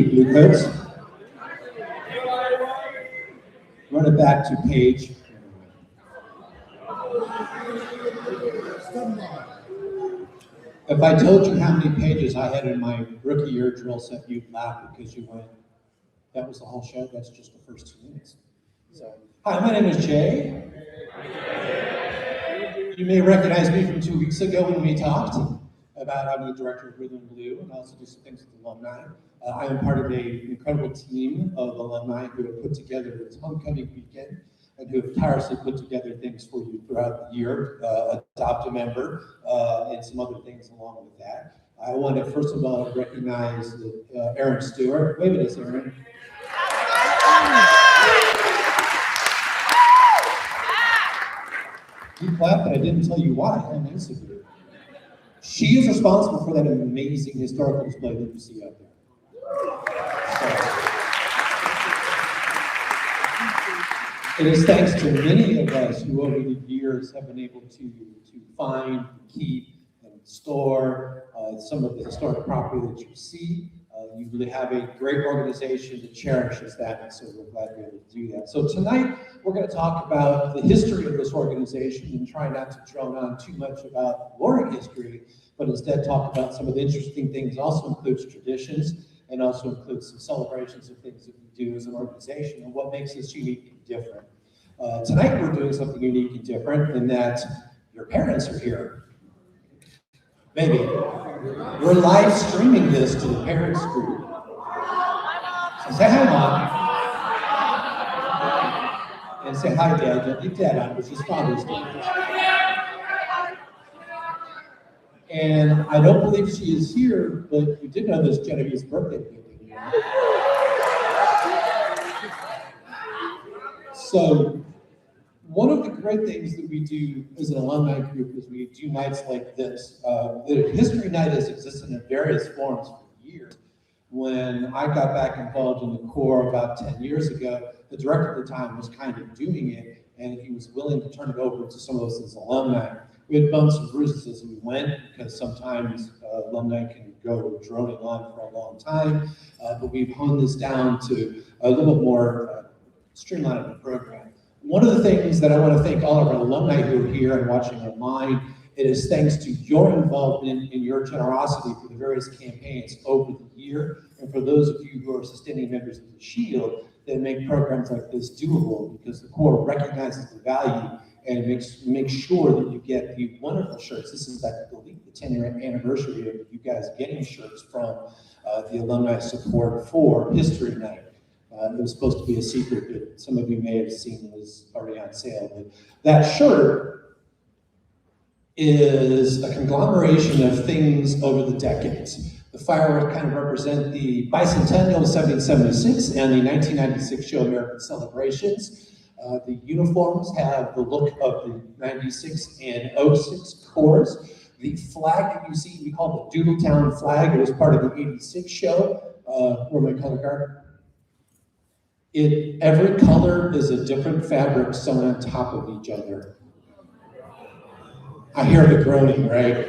Bluecoats. Run it back to page. If I told you how many pages I had in my rookie year drill set, you'd laugh because you went, that was the whole show? That's just the first 2 minutes. So, hi, my name is Jay. You may recognize me from 2 weeks ago when we talked about I'm the director of Rhythm Blue and also do some things with Alumni. I am part of an incredible team of alumni who have put together this homecoming weekend and who have tirelessly put together things for you throughout the year, adopt a member, and some other things along with that. I want to first of all recognize Aaron Stewart. Wave at us, Aaron. You clapped, but I didn't tell you why. How nice of you. She is responsible for that amazing historical display that you see out there. It is thanks to many of us who over the years have been able to find, keep, and store some of the historic property that you see. You really have a great organization that cherishes that, and so we're glad to be able to do that. So tonight, we're going to talk about the history of this organization and try not to drone on too much about boring history, but instead talk about some of the interesting things. Also includes traditions, and also includes some celebrations of things that we do as an organization and what makes us unique and different. Tonight we're doing something unique and different in that your parents are here. Maybe. We're live streaming this to the parents group. So say hi, Mom. And say hi, Dad. Don't leave Dad out, which is Father's Day. And I don't believe she is here, but you did know this Genevieve's birthday weekend. So one of the great things that we do as an alumni group is we do nights like this. The History Night has existed in various forms for years. When I got back involved in the Corps about 10 years ago, the director at the time was kind of doing it, and he was willing to turn it over to some of us as alumni. We had bumps and bruises as we went, because sometimes alumni can go droning on for a long time, but we've honed this down to a little bit more streamlined of a program. One of the things that I want to thank all of our alumni who are here and watching online, it is thanks to your involvement and your generosity for the various campaigns over the year, and for those of you who are sustaining members of the Shield that make programs like this doable, because the Corps recognizes the value and makes sure that you get the wonderful shirts. This is, I believe, the 10-year anniversary of you guys getting shirts from the alumni support for History Night. It was supposed to be a secret that some of you may have seen was already on sale. But that shirt is a conglomeration of things over the decades. The fireworks kind of represent the bicentennial of 1776 and the 1996 Show American celebrations. The uniforms have the look of the 96 and 06 Corps. The flag that you see, we call the Doodletown flag. It was part of the 86 show. Where my color card? Every color is a different fabric sewn on top of each other. I hear the groaning, right?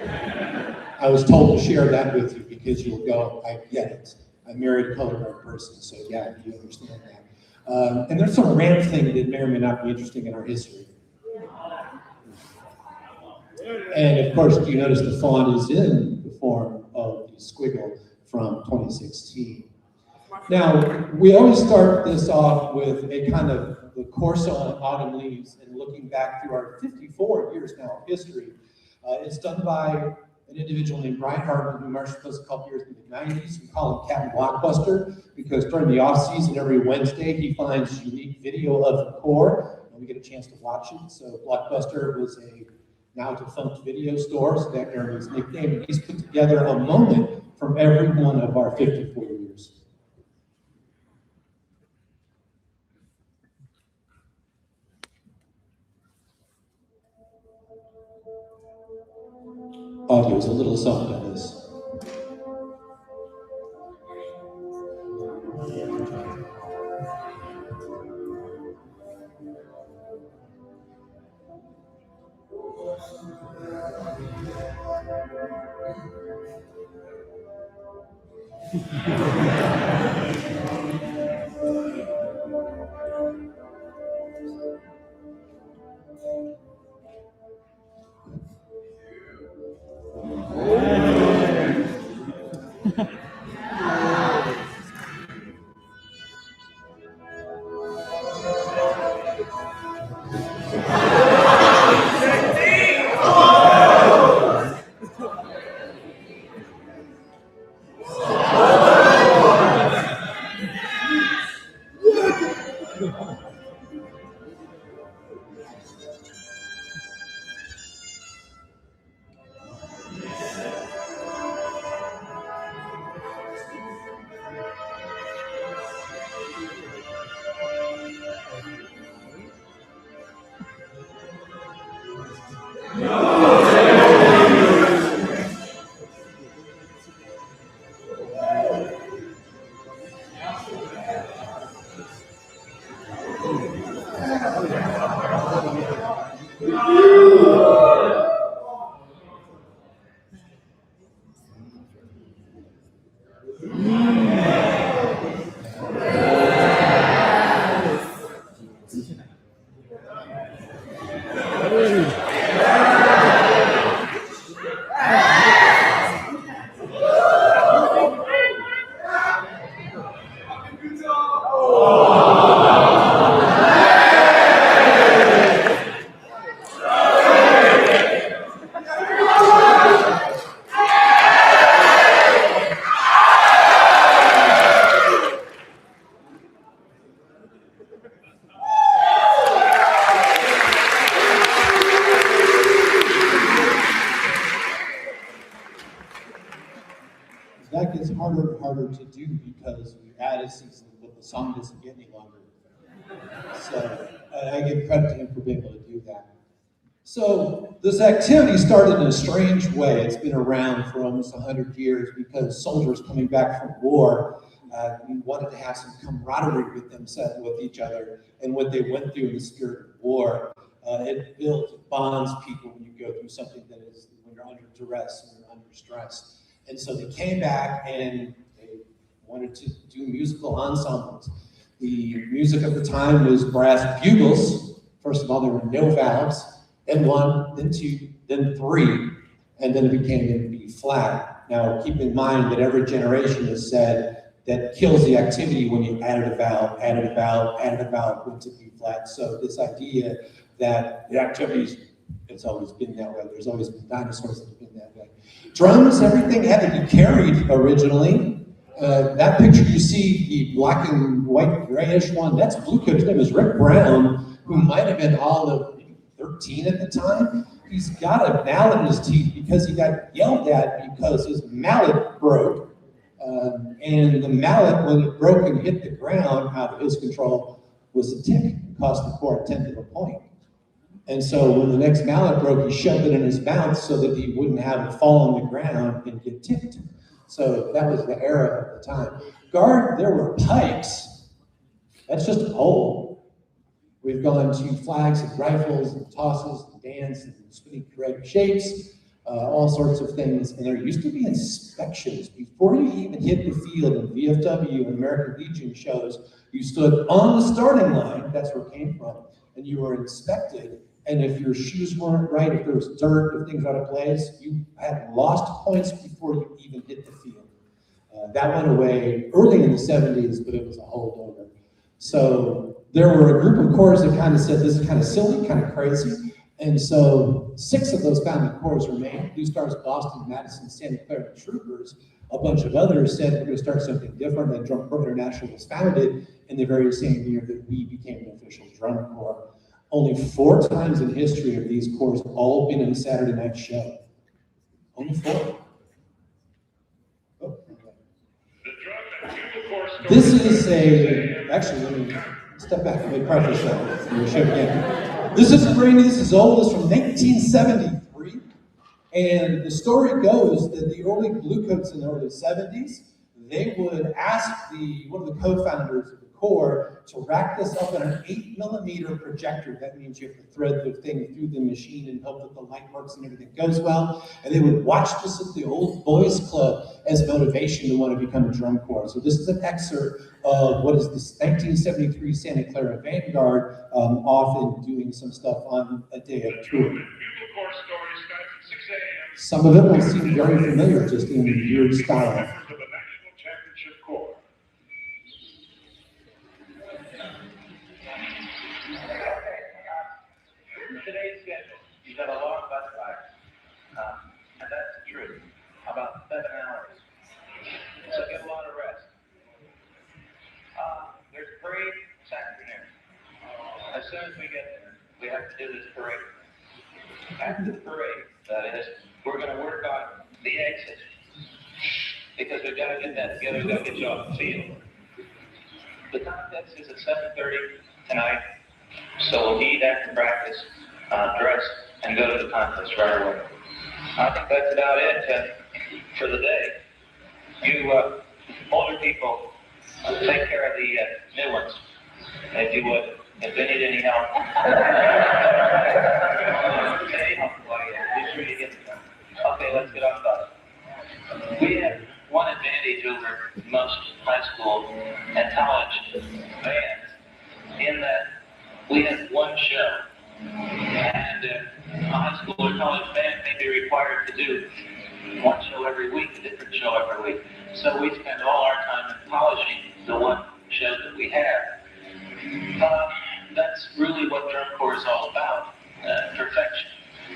I was told to share that with you because you'll go, I get it. I married a color guard person, so yeah, you understand that. And there's some random thing that may or may not be interesting in our history. And of course, you notice the font is in the form of the squiggle from 2016. Now, we always start this off with a kind of the Corso on autumn leaves and looking back through our 54 years now of history. It's done by an individual named Brian Hartman, who marched with us a couple years in the 90s. We call him Captain Blockbuster because during the off season, every Wednesday, he finds unique video of the Corps, and we get a chance to watch it. So Blockbuster was a now defunct video store, so that earned his nickname. And he's put together a moment from every one of our 54 years. Audio is a little soft on this. That gets harder and harder to do because we added seasons, but the song doesn't get any longer. So I give credit to him for being able to do that. So this activity started in a strange way. It's been around for almost 100 years because soldiers coming back from war wanted to have some camaraderie with themselves, with each other, and what they went through in the spirit of war. It builds, bonds people when you go through something that is, when you're under duress, when you're under stress. And so they came back and they wanted to do musical ensembles. The music of the time was brass bugles. First of all, there were no valves, then one, then two, then three, and then it became in B flat. Now, keep in mind that every generation has said that kills the activity when you added a valve, added a valve, added a valve, went to B flat. So this idea that the activities, it's always been that way. There's always been dinosaurs that have been that way. Drums, everything had to be carried originally. That picture you see, the black and white grayish one, that's Bluecoats. His name is Rick Brown, who might have been all of 13 at the time. He's got a mallet in his teeth because he got yelled at because his mallet broke. And the mallet, when it broke and hit the ground out of his control, was a tick. It cost the Corps 1/10 of a point. And so when the next mallet broke, he shoved it in his mouth so that he wouldn't have it fall on the ground and get ticked. So that was the era of the time. Guard, there were pipes. That's just a pole. We've gone to flags and rifles and tosses and dance and spinning correct shapes, all sorts of things. And there used to be inspections. Before you even hit the field in VFW and American Legion shows, you stood on the starting line, that's where it came from, and you were inspected. And if your shoes weren't right, if there was dirt, if things were out of place, you had lost points before you even hit the field. That went away early in the 70s, but it was a holdover. So there were a group of corps that kind of said, this is kind of silly, kind of crazy. And so 6 of those founding corps remained. Blue Stars, Boston, Madison, Santa Clara, and Troopers. A bunch of others said, we're going to start something different. And Drum Corps International was founded in the very same year that we became an official drum corps. Only 4 times in history have these corps all been in a Saturday night show. Only 4. Oh, okay. This is actually, let me step back. Let me preface that. Let me show again. This isn't brand new, this is old. It's from 1973. And the story goes that the early Bluecoats in the early 70s, they would ask one of the co-founders of the corps to rack this up in an 8mm projector. That means you have to thread the thing through the machine and hope that the light works and everything goes well. And they would watch this at the old boys club as motivation to want to become a drum corps. So this is an excerpt of what is this 1973 Santa Clara Vanguard off and doing some stuff on a day of tour. Some of it will seem very familiar, just in weird style. Today's schedule, you've got a long bus ride, and that's the truth, about 7 hours. So get a lot of rest. There's a parade this afternoon. As soon as we get there, we have to do this parade. After the parade, that is, we're going to work on the exit, because we've got to get that together, we've got to get you off the field. The contest is at 7:30 tonight, so we'll eat after practice, dress, and go to the contest right away. I think that's about it for the day. You older people, take care of the new ones, if you would, if they need any help. Be sure you get to them. Okay, let's get on the bus. We have one advantage over most high school and college bands in that we have one show. And a high school or college band may be required to do one show every week, a different show every week. So we spend all our time in polishing the one show that we have. That's really what drum corps is all about, perfection.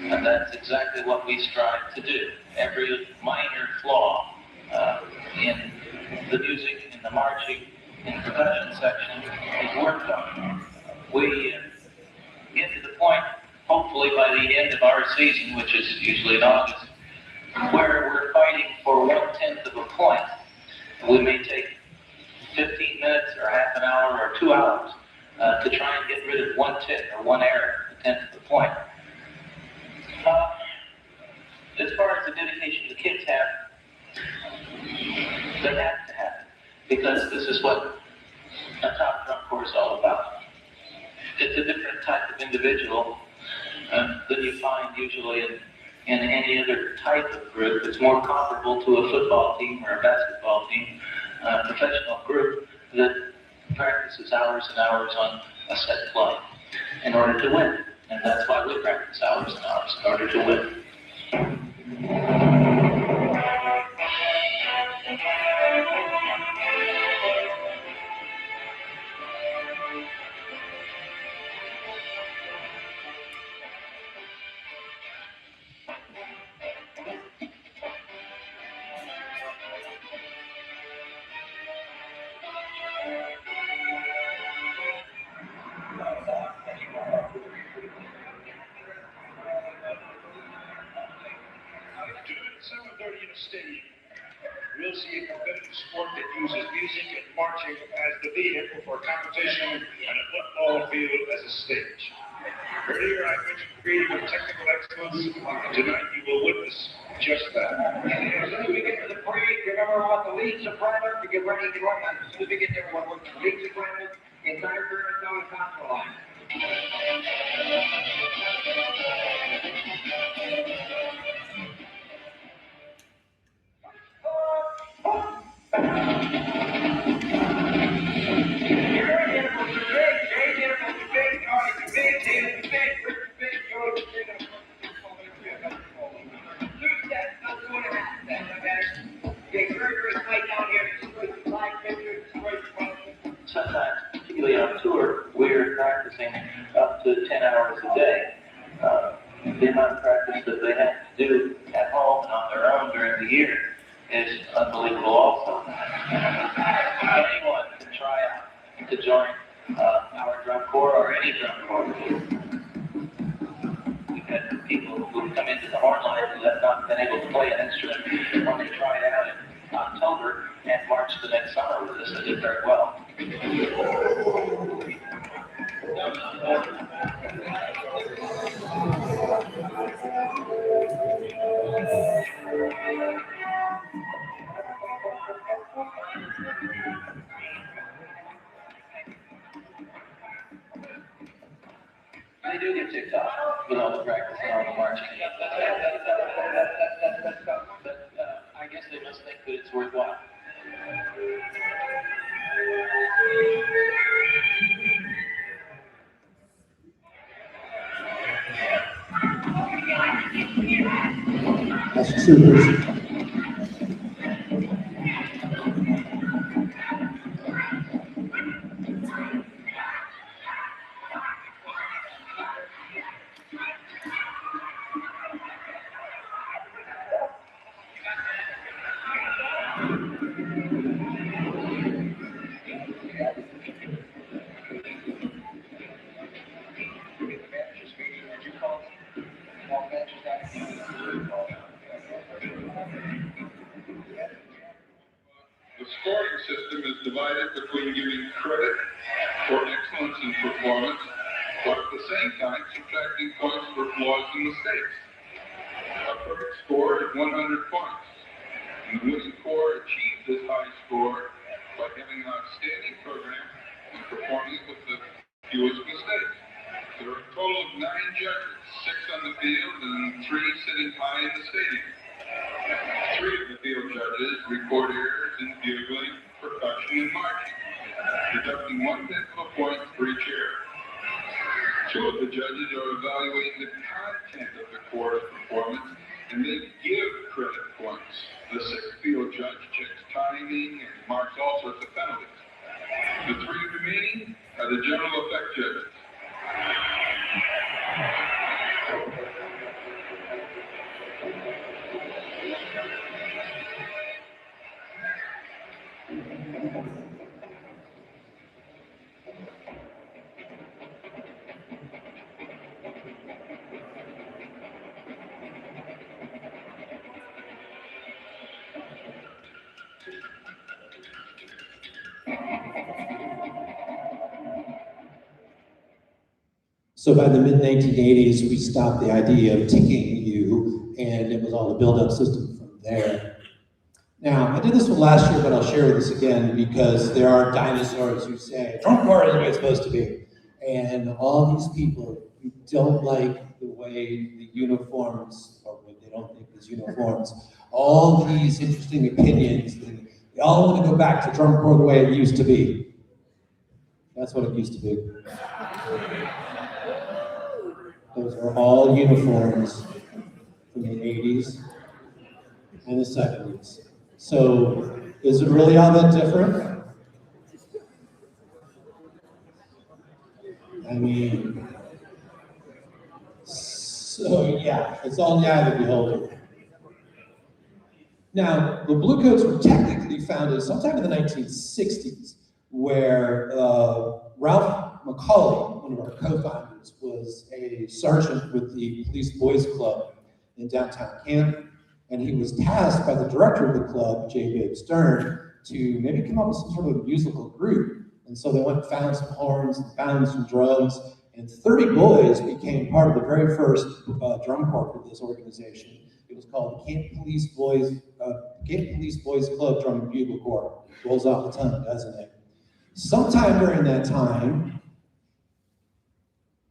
And that's exactly what we strive to do. Every minor flaw in the music, in the marching, in the percussion section is worked on. We get to the point, hopefully by the end of our season, which is usually in August, where we're fighting for 1/10 of a point. We may take 15 minutes or half an hour or 2 hours to try and get rid of 1/10 or 1 error, 1/10 of the point. As far as the dedication the kids have, that has to happen, because this is what a top drum corps is all about. It's a different type of individual than you find usually in any other type of group. It's more comparable to a football team or a basketball team, a professional group that practices hours and hours on a set play in order to win. And that's why we practice hours and hours, in order to win. Stadium, we'll see a competitive sport that uses music and marching as the vehicle for competition and a football field as a stage. Earlier I mentioned creative and technical excellence, and tonight you will witness just that. As soon as we get to the parade, remember what the lead soprano to get ready to run. As soon as we get there, we'll work the lead soprano, entire baritone, and console line. Sometimes, particularly on tour, we're practicing up to 10 hours a day. The amount of practice that they have to do at home and on their own during the year is unbelievable also. Anyone can try out to join our drum corps or any drum corps. We've had people who've come into the horn line who have not been able to play an instrument when they try it out in October and march the next summer with us. They did very well. they do get ticked off with all the practice and all the marching. But I guess they must think that it's worthwhile. That's troopers. The scoring system is divided between giving credit for excellence in performance, but at the same time subtracting points for flaws and mistakes. A perfect score is 100 points, and the winning corps achieves this high score by having an outstanding program and performing with the fewest mistakes. There are a total of 9 judges, 6 on the field and 3 sitting high in the stadium. 3 of the field judges record errors in bugling, percussion, and marching, deducting 1/10 of a point for each error. 2 of the judges are evaluating the content of the corps' performance, and they give credit points. The 6th field judge checks timing and marks all sorts of penalties. The 3 remaining are the general effect judges. So by the mid-1980s, we stopped the idea of ticking you, and it was all a build-up system from there. Now, I did this one last year, but I'll share this again because there are dinosaurs who say, drum corps is the way it's supposed to be. And all these people who don't like the way the uniforms, or what they don't think is uniforms, all these interesting opinions, and they all want to go back to drum corps the way it used to be. That's what it used to be. Those are all uniforms from the 80s and the 70s. So is it really all that different? I mean, so yeah, it's all in the eye of the beholder. Now, the Bluecoats were technically founded sometime in the 1960s, where Ralph McCauley, one of our co-founders, was a sergeant with the Police Boys Club in downtown Canton, and he was tasked by the director of the club, J. Babe Stern, to maybe come up with some sort of musical group. And so they went and found some horns and found some drums, and 30 boys became part of the very first drum corps for this organization. It was called the Canton Police Boys Club Drum and Bugle Corps. Rolls off the tongue, doesn't it? Sometime during that time,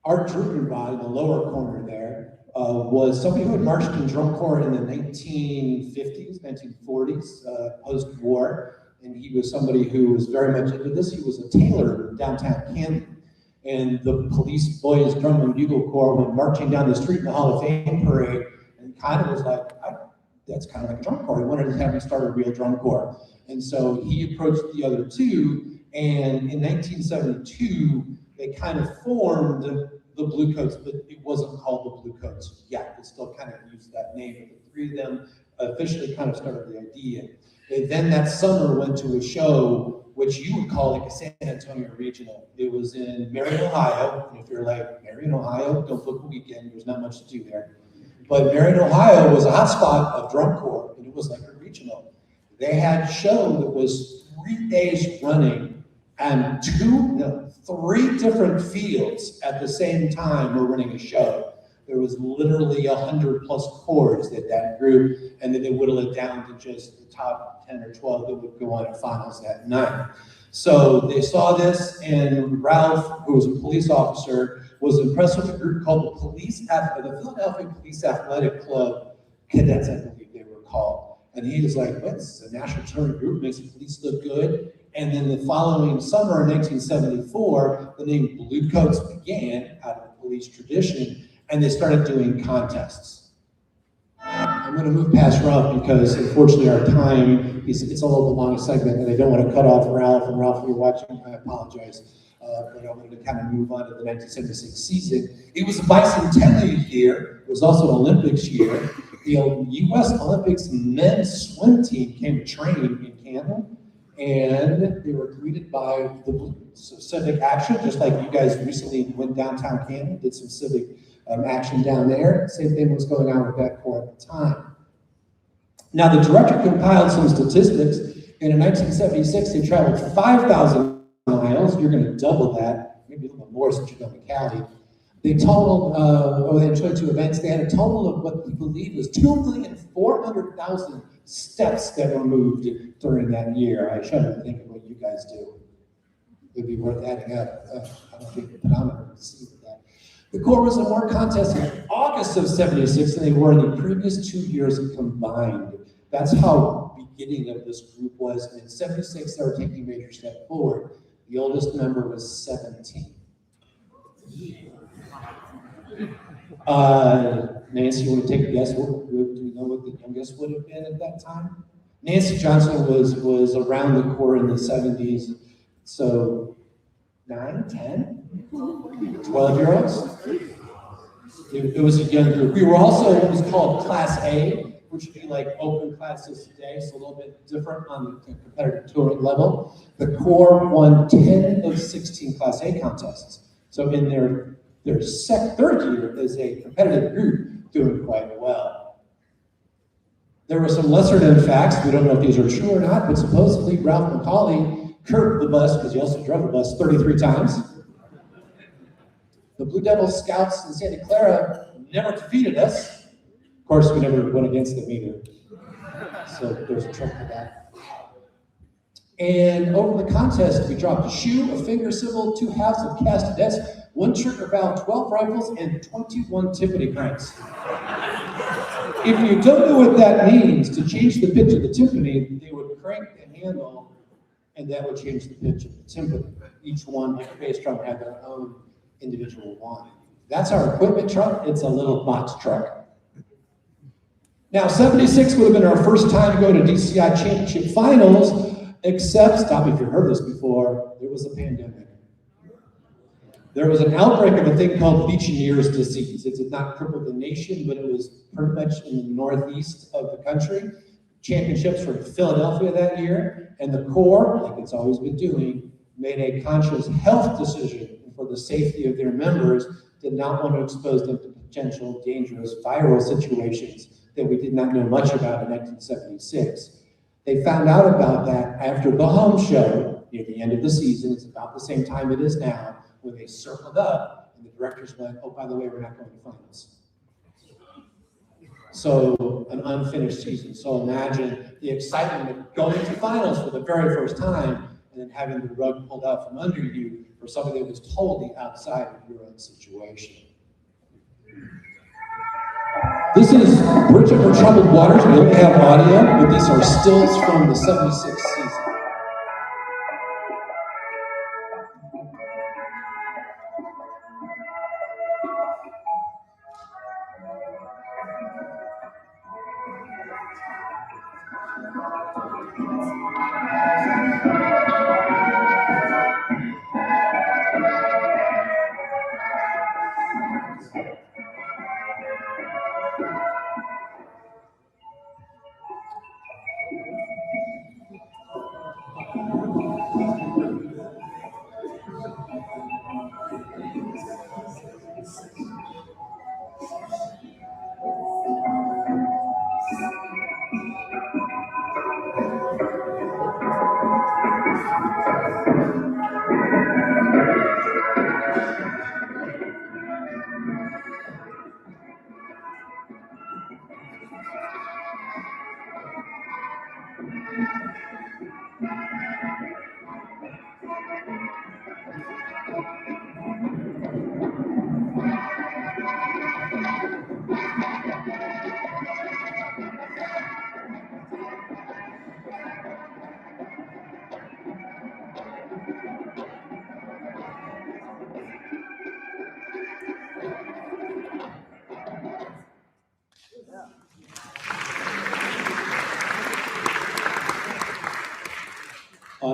Art Druckenbach in the lower corner there was somebody who had marched in drum corps in the 1950s, 1940s, post-war, and he was somebody who was very much into this. He was a tailor in downtown Canton, and the Police Boys Drum and Bugle Corps went marching down the street in the Hall of Fame parade, and kind of was like, that's kind of like a drum corps. He wanted to have him start a real drum corps. And so he approached the other two, and in 1972, they kind of formed the Bluecoats, but it wasn't called the Bluecoats yet. It still kind of used that name, but the 3 of them officially kind of started the idea. They then that summer went to a show which you would call like a San Antonio regional. It was in Marion, Ohio, and if you're like, Marion, Ohio, don't book a weekend, there's not much to do there. But Marion, Ohio was a hotspot of drum corps, and it was like a regional. They had a show that was 3 days running, and 3 different fields at the same time were running a show. There was literally 100+ corps that group, and then they whittle it down to just the top 10 or 12 that would go on at finals that night. So they saw this, and Ralph, who was a police officer, was impressed with a group called the Philadelphia Police Athletic Club Cadets, I believe they were called. And he was like, what, this is a national touring group, makes the police look good. And then the following summer in 1974, the name Bluecoats began out of the police tradition, and they started doing contests. I'm going to move past Ralph because unfortunately our time, it's a little bit long segment, and I don't want to cut off Ralph. And Ralph, if you're watching, I apologize. But I wanted to kind of move on to the 1976 season. It was a bicentennial year. It was also an Olympics year. The U.S. Olympics men's swim team came to train in Canton, and they were greeted by the Bluecoats. So civic action, just like you guys recently went downtown Canton, did some civic action down there. Same thing was going on with that corps at the time. Now, the director compiled some statistics, and in 1976, they traveled 5,000 miles. You're going to double that, maybe a little bit more since you're going to Cali. They totaled, they had 22 events. They had a total of what we believe was 2,400,000 steps that were moved during that year. I shudder to think of what you guys do. It'd be worth adding up. I don't think the pedometer would see that. The Corps was in more contests in August of 76 than they were in the previous 2 years combined. That's how beginning of this group was. And in 76, they were taking a major step forward. The oldest member was 17. Nancy, you want to take a guess? Do we know what the youngest would have been at that time? Nancy Johnson was around the Corps in the 70s. So 9, 10, 12-year-olds? It was a young group. We were also what was called Class A, which would be like open classes today, so a little bit different on the competitive touring level. The Corps won 10 of 16 Class A contests. So in their third year as a competitive group, doing quite well. There were some lesser-known facts. We don't know if these are true or not, but supposedly Ralph McCauley curbed the bus, because he also drove the bus 33 times. The Blue Devil Scouts in Santa Clara never defeated us. Of course, we never went against them either. So there's a trick to that. And over the contest, we dropped a shoe, a finger civil, 2 halves of castanets, 1 trigger valve, 12 rifles, and 21 timpani cranks. If you don't know what that means, to change the pitch of the timpani, they would crank the handle, and that would change the pitch of the timpani. Each one, like a bass drum, had their own individual line. That's our equipment truck. It's a little box truck. Now, 76 would have been our first time to go to DCI Championship Finals, except, stop me if you've heard this before, there was a pandemic. There was an outbreak of a thing called Legionnaires' disease. It did not cripple the nation, but it was pretty much in the northeast of the country. Championships were in Philadelphia that year, and the Corps, like it's always been doing, made a conscious health decision for the safety of their members, did not want to expose them to potential dangerous viral situations that we did not know much about in 1976. They found out about that after the home show near the end of the season. It's about the same time it is now, when they circled up and the directors went, oh, by the way, we're not going to finals. So an unfinished season. So imagine the excitement of going to finals for the very first time and then having the rug pulled out from under you for something that was totally outside of your own situation. This is Bridge Over Troubled Waters. We only have audio, but these are stills from the 76 season.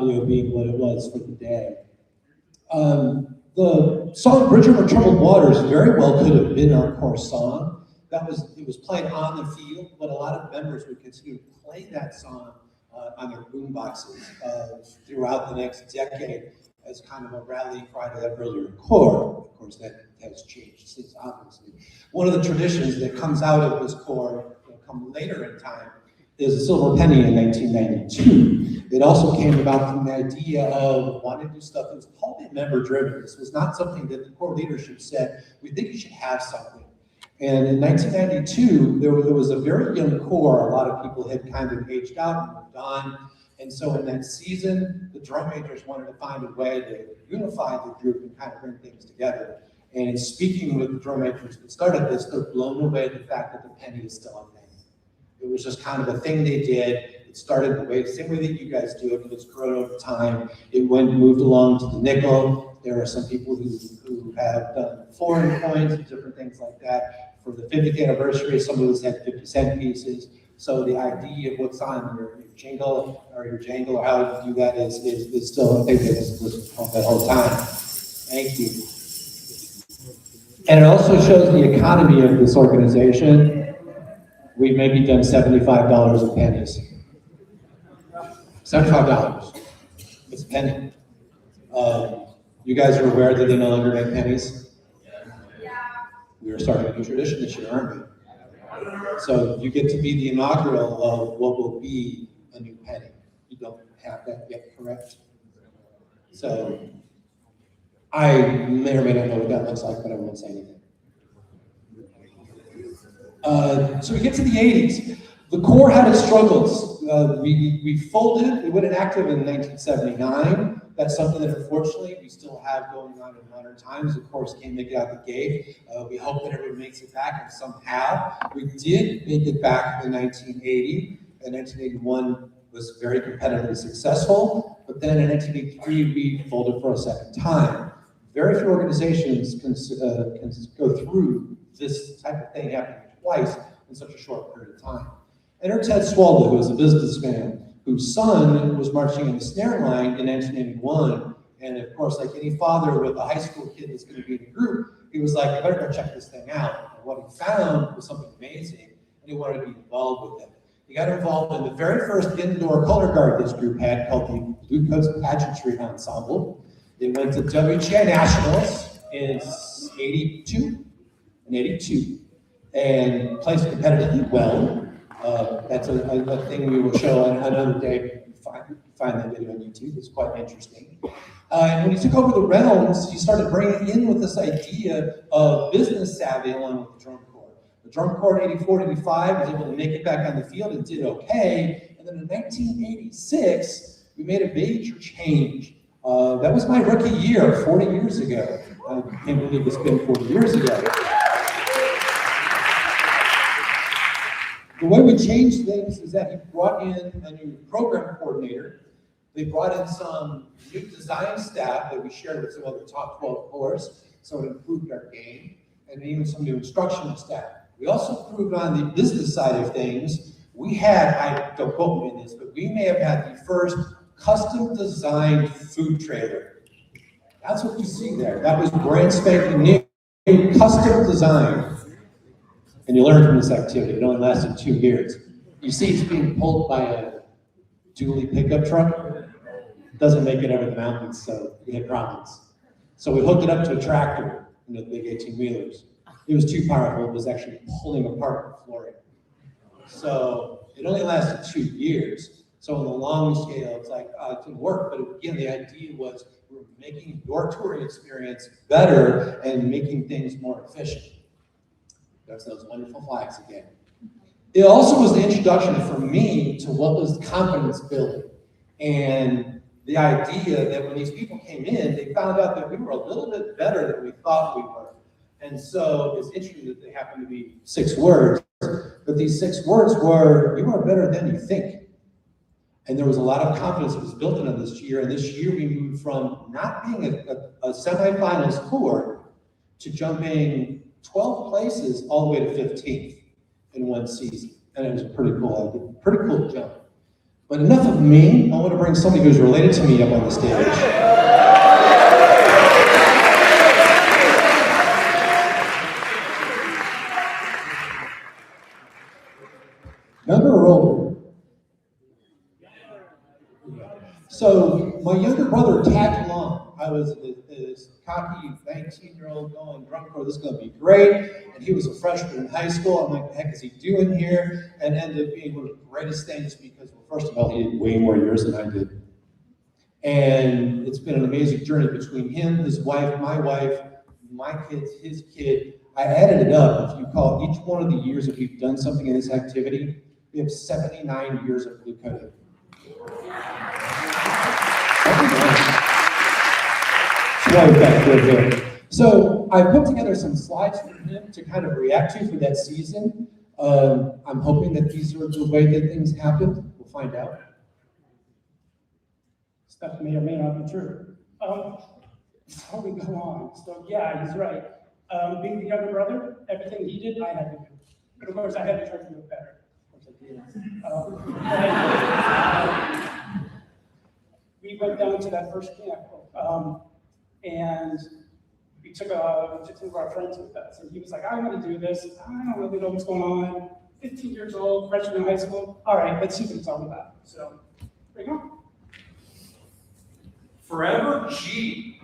audio being what it was for the day. The song Bridge Over Troubled Waters very well could have been our core song. It was played on the field, but a lot of members would continue to play that song on their boom boxes throughout the next decade as kind of a rallying cry to that earlier core. Of course, that has changed since, obviously. One of the traditions that comes out of this core, come later in time, is a silver penny in 1992. It also came about from the idea of wanting to do stuff that was wholly member-driven. This was not something that the core leadership said, we think you should have something. And in 1992, there was a very young core. A lot of people had kind of aged out and moved on. And so in that season, the drum majors wanted to find a way to unify the group and kind of bring things together. And in speaking with the drum majors that started this, they're blown away at the fact that the penny is still a thing. It was just kind of a thing they did. It started the same way that you guys do it, but it's grown over time. It moved along to the nickel. There are some people who have done foreign coins and different things like that. For the 50th anniversary, some of us had 50-cent pieces. So the idea of what's on your jingle or your jangle or how you do that is still a thing that was that whole time. Thank you. And it also shows the economy of this organization. We've maybe done $75 of pennies. $75. It's a penny. You guys are aware that they no longer make pennies? We are starting a new tradition this year, aren't we? So you get to be the inaugural of what will be a new penny. You don't have that yet, correct? So I may or may not know what that looks like, but I won't say anything. So we get to the 80s. The core had its struggles. We folded. We went inactive in 1979. That's something that unfortunately we still have going on in modern times. Of course, can't make it out the gate. We hope that everyone makes it back, and some have. We did make it back in 1980, and 1981 was very competitively successful. But then in 1983, we folded for a second time. Very few organizations can go through this type of thing happening twice in such a short period of time. Enter Ted Swallow, who was a businessman, whose son was marching in the snare line in 1981. And of course, like any father with a high school kid that's going to be in a group, he was like, I better go check this thing out. And what he found was something amazing, and he wanted to be involved with it. He got involved in the very first indoor color guard this group had called the Bluecoats Pageantry Ensemble. They went to WGA Nationals in 82, and placed competitively well. That's a thing we will show on another day. Find that video on YouTube. It's quite interesting. And when he took over the realms, he started bringing in with this idea of business savvy along with the drum corps. The drum corps in 84 to 85 was able to make it back on the field and did okay. And then in 1986, we made a major change. That was my rookie year, 40 years ago. I can't believe it's been 40 years ago. The way we changed things is that he brought in a new program coordinator. They brought in some new design staff that we shared with some other top 12 cores, so it improved our game, and even some new instructional staff. We also improved on the business side of things. We had, don't quote me on this, but we may have had the first custom designed food trailer. That's what you see there. That was brand spanking new, custom design. And you learn from this activity. It only lasted 2 years. You see it's being pulled by a dually pickup truck. It doesn't make it over the mountains, so we had problems. So we hooked it up to a tractor, the big 18-wheelers. It was too powerful. It was actually pulling apart the flooring. So it only lasted 2 years. So on the long scale, it's like, it didn't work. But again, the idea was we're making your touring experience better and making things more efficient. That's those wonderful flags again. It also was the introduction for me to what was confidence building. And the idea that when these people came in, they found out that we were a little bit better than we thought we were. And so it's interesting that they happen to be 6 words, but these 6 words were, you are better than you think. And there was a lot of confidence that was built into this year. And this year we moved from not being a semifinals core to jumping 12 places all the way to 15th in one season. And it was a pretty cool jump. But enough of me. I want to bring somebody who's related to me up on the stage. Younger or older? So my younger brother tagged along. I was this cocky 19-year-old going drunk, this is going to be great. And he was a freshman in high school. I'm like, what the heck is he doing here? And ended up being one of the greatest things because, well, first of all, he did way more years than I did. And it's been an amazing journey between him, his wife, my kids, his kid. I added it up. If you call each one of the years that we've done something in this activity, we have 79 years of Bluecoats. That's why we've got good there. So I put together some slides for him to kind of react to for that season. I'm hoping that these are the way that things happen. We'll find out. Stuff may or may not be true. Before we go on, so yeah, he's right. Being the younger brother, everything he did, I had to do. But of course, I had to try to do it better. Of course I did. We went down to that first camp, and we took some of our friends with us. And he was like, I want to do this. I don't really know what's going on. 15 years old, freshman in high school. All right, let's see what it's all about. So, there you go. Forever G.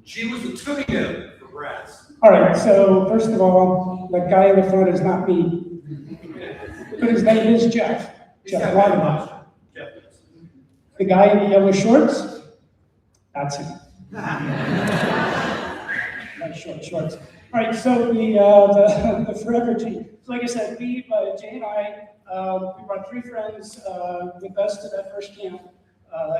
G was the tuning for brass. All right, so first of all, the guy in the front is not me. But his name is Jeff. Jeff Waterman. The guy in the yellow shorts, that's him. Nice shorts. All right, so the Forever G. So like I said, Jay and I, we brought 3 friends with us to that first camp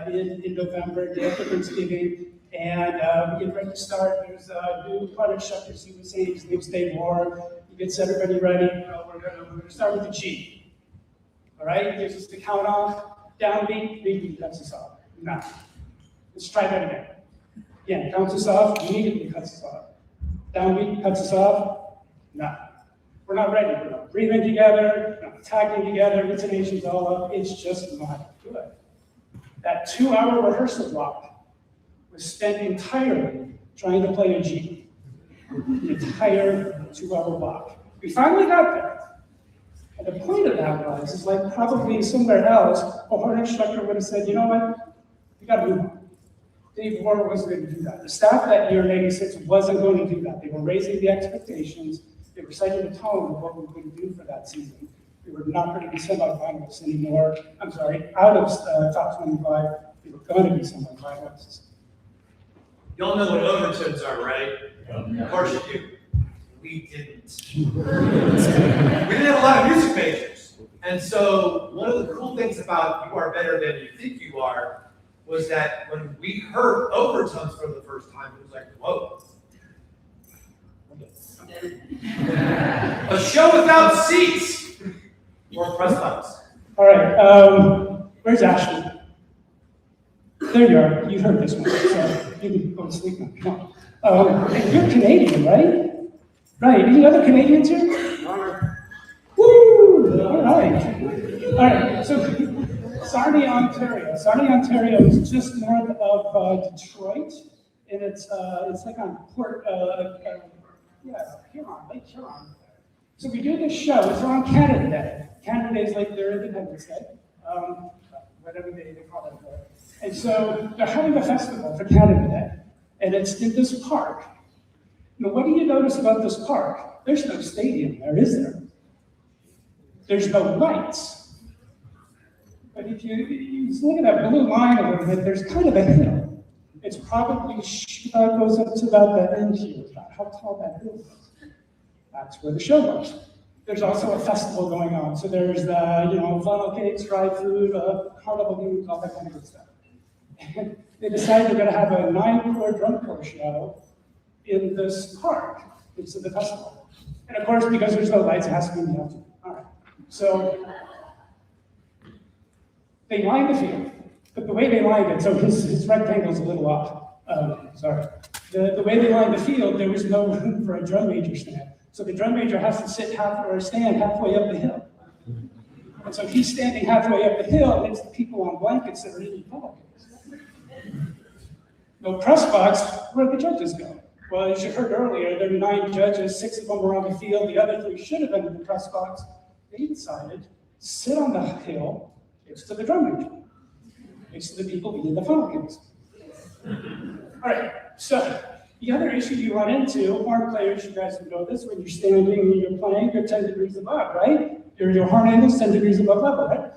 in November, day after Thanksgiving. And we get ready to start. There's new product instructors, he was saying, his name's Dave Moore. He gets everybody ready. We're gonna start with the G. All right, he gives us the count off. Downbeat, big beat cuts us off. No. Let's try that again. Again, counts us off, immediately cuts us off. Downbeat cuts us off. No. We're not ready. We're not breathing together, we're not attacking together, intonations all up. It's just not good. That 2-hour rehearsal block was spent entirely trying to play a G. The entire 2-hour block. We finally got there. And the point of that was, is like probably somewhere else, a horn instructor would have said, you know what, we got to move on. Dave Moore wasn't going to do that. The staff that year in '86 wasn't going to do that. They were raising the expectations. They were setting the tone of what we were going to do for that season. We were not going to be semifinalists anymore. I'm sorry, out of top 25, we were going to be semifinalists. Y'all know what overtones are, right? Yeah. Of course you do. We didn't. We didn't have a lot of music majors. And so one of the cool things about You Are Better Than You Think You Are was that when we heard overtones for the first time, it was like, whoa. A show without seats or press buttons. All right, where's Ashley? There you are. You heard this one, so you can go to sleep now. Come on. You're Canadian, right? Right. Any other Canadians here? Woo! All right. So, Sarnia, Ontario. Sarnia, Ontario is just north of Detroit, and it's like on Lake Huron. So we do this show. It's on Canada Day. Canada Day is like their Independence Day, whatever they call it. And so they're having a festival for Canada Day, and it's in this park. Now, what do you notice about this park? There's no stadium there, is there? There's no lights. But if you look at that blue line a little bit, there's kind of a hill. It's probably goes up to about that end here, about how tall that hill is. That's where the show was. There's also a festival going on. So there's funnel cakes, fried food, carnival games, all that kind of good stuff. And they decided they're going to have a 9-corps drum corps show in this park. It's the festival. And of course, because there's no lights, it has to be in the afternoon. All right. So they lined the field. But the way they lined it, so his rectangle's a little off. Sorry. The way they lined the field, there was no room for a drum major stand. So the drum major has to stand halfway up the hill. And so he's standing halfway up the hill next to people on blankets that are eating funnel cakes. No press box, where'd the judges go? Well, as you heard earlier, there are 9 judges, 6 of them were on the field, the other 3 should have been in the press box. They decided to sit on the hill next to the drum major, next to the people eating the funnel cakes. All right, so the other issue you run into, horn players, you guys know this, when you're standing and you're playing, you're 10 degrees above, right? Your horn angle's 10 degrees above level, right?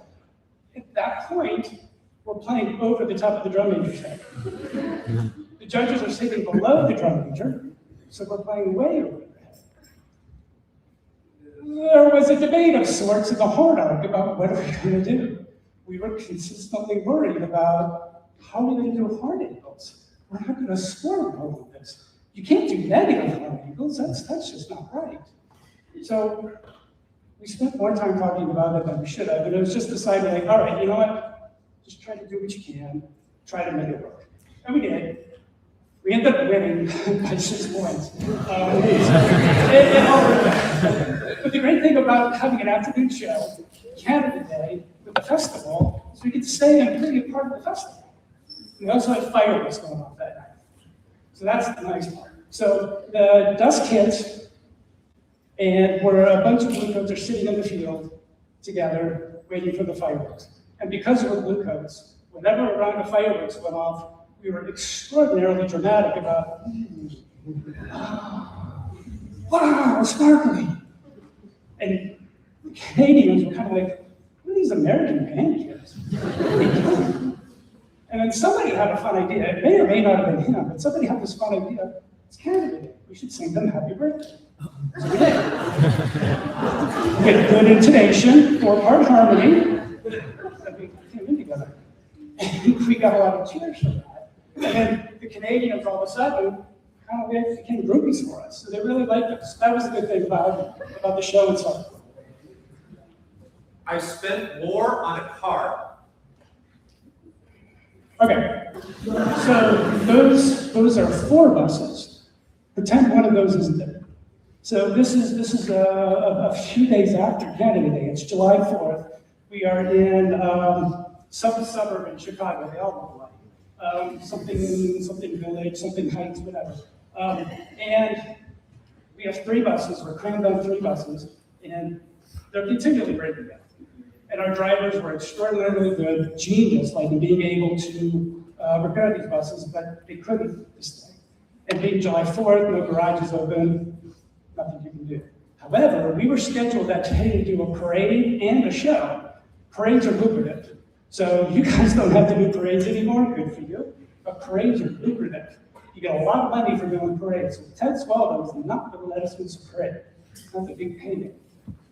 At that point, we're playing over the top of the drum major's head. The judges are sitting below the drum major, so we're playing way over their head. There was a debate of sorts in the horn arc about what are we going to do. We were consistently worried about how are we going to do horn angles. We're not going to score all of this. You can't do negative horn angles. That's just not right. So we spent more time talking about it than we should have, and it was just decided, like, all right, you know what? Just try to do what you can. Try to make it work. And we did. We ended up winning by 6 points. But the great thing about having an afternoon show, Canada Day, with the festival, is we get to stay and really be part of the festival. We also had fireworks going off that night. So that's the nice part. So the dust hits, and we're a bunch of Bluecoats are sitting in the field together, waiting for the fireworks. And because we're Bluecoats, whenever a round of fireworks went off, we were extraordinarily dramatic about, wow, sparkling. And the Canadians were kind of like, what are these American band kids? And then somebody had a fun idea. It may or may not have been him, but somebody had this fun idea. It's Canada Day. We should sing them happy birthday. So we did. We had good intonation, 4-part harmony. We came in together. And we got a lot of cheers from that. And then the Canadians all of a sudden kind of became groupies for us. So they really liked us. That was the good thing about the show itself. I spent more on a car. Okay, so those are 4 buses. Pretend one of those isn't there. So this is a few days after Canada Day. It's July 4th. We are in some suburb in Chicago, the Alumni, something village, something heights, whatever. And we have 3 buses. We're crammed on 3 buses, and they're continually breaking down. And our drivers were extraordinarily good, genius, like in being able to repair these buses, but they couldn't this day. And being July 4th, no garages open, nothing you can do. However, we were scheduled that day to do a parade and a show. Parades are lucrative. So you guys don't have to do parades anymore, good for you. But parades are lucrative. You get a lot of money for doing parades. So Ted Swallow is not going to let us miss a parade. Not the big payday.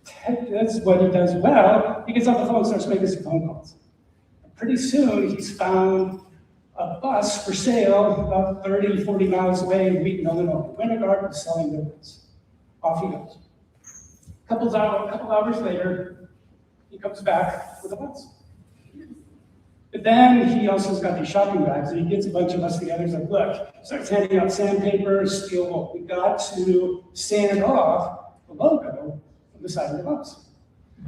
Ted does what he does well. He gets on the phone and starts making some phone calls. And pretty soon, he's found a bus for sale about 30, 40 miles away in Wheaton, Illinois. Winterguard was selling their bus. Off he goes. A couple hours later, he comes back with a bus. But then he also has got these shopping bags, and he gets a bunch of us together. He's like, look, starts handing out sandpaper, steel wool. We got to sand off the logo from the side of the bus.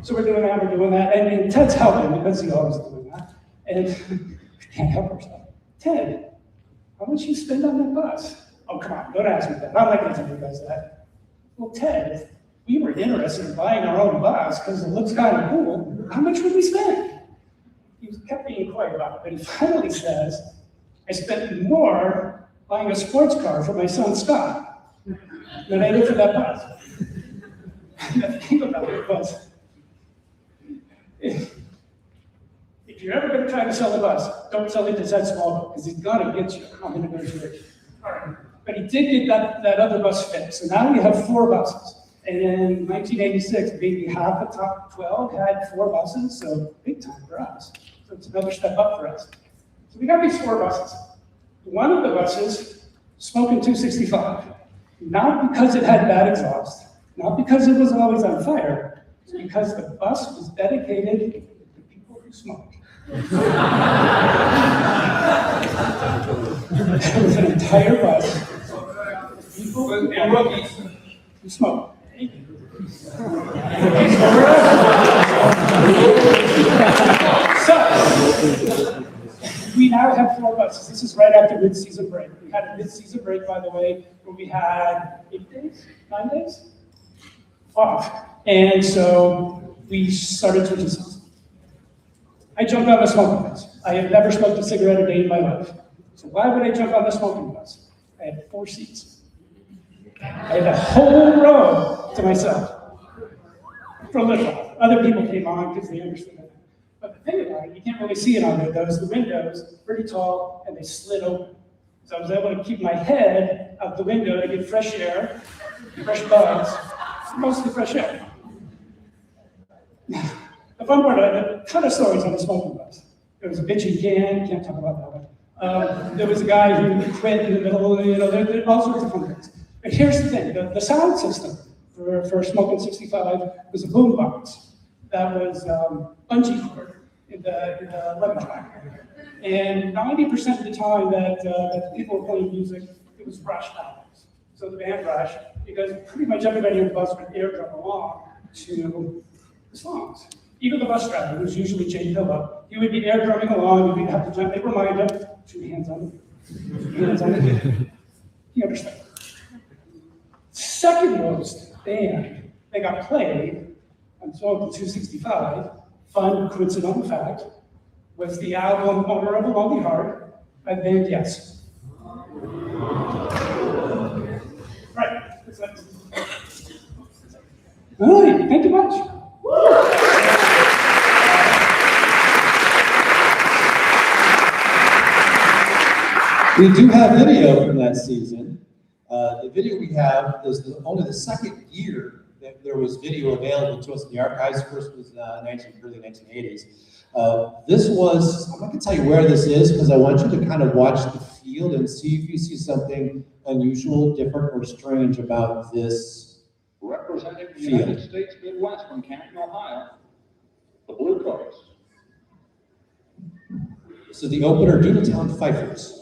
So we're doing that, and Ted's helping because he's always doing that. And we can't help ourselves. Ted, how much you spend on that bus? Oh, come on, don't ask me that. I'm not going to tell you guys that. Well, Ted, we were interested in buying our own bus because it looks kind of cool. How much would we spend? He kept being quiet about it, but he finally says, I spent more buying a sports car for my son Scott than I did for that bus. And the thing about it was, if you're ever going to try to sell a bus, don't sell it to Ted Swallow, because he's going to get you on the negotiation. All right. But he did get that other bus fixed. So now we have 4 buses. And in 1986, maybe half the top 12 had 4 buses, so big time for us. So it's another step up for us. So we got these 4 buses. One of the buses, smoking 265, not because it had bad exhaust, not because it was always on fire, it's because the bus was dedicated to people who smoke. There was an entire bus of people who smoke. So, we now have 4 buses. This is right after mid-season break. We had a mid-season break, by the way, where we had 8 days, 9 days off. And so we started switching songs. I jumped on a smoking bus. I have never smoked a cigarette a day in my life. So why would I jump on the smoking bus? I had 4 seats. I had a whole row to myself for a little while. Other people came on because they understood it. But the thing about it, you can't really see it on there. The windows pretty tall and they slid open. So I was able to keep my head out the window to get fresh air, fresh bugs, mostly fresh air. The fun part, I had a ton of stories on the smoking bus. There was a bitchy can, can't talk about that one. There was a guy who quit in the middle, there all sorts of fun things. But here's the thing, the sound system for Smoking 65 was a boombox that was bungee cord in the 11 track. And 90% of the time that people were playing music, it was Rush albums. So the band Rush, because pretty much everybody on the bus would air drum along to the songs. Even the bus driver, who's usually Jay Pillow, he would be air drumming along, and we'd have to gently remind him, 2 hands on it, 2 hands on it. He understood. Second most band that got played on Smoking 265, fun coincidental fact, was the album Owner of a Lonely Heart by the band Yes. Right. All right, thank you much. We do have video from that season. The video we have is only the second year that there was video available to us in the archives. First was early 1980s. This was, I'm not going to tell you where this is because I want you to kind of watch the field and see if you see something unusual, different, or strange about this Representing the field. United States Midwest from Canton, Ohio, the Bluecoats. So the opener, Doodletown Fifers.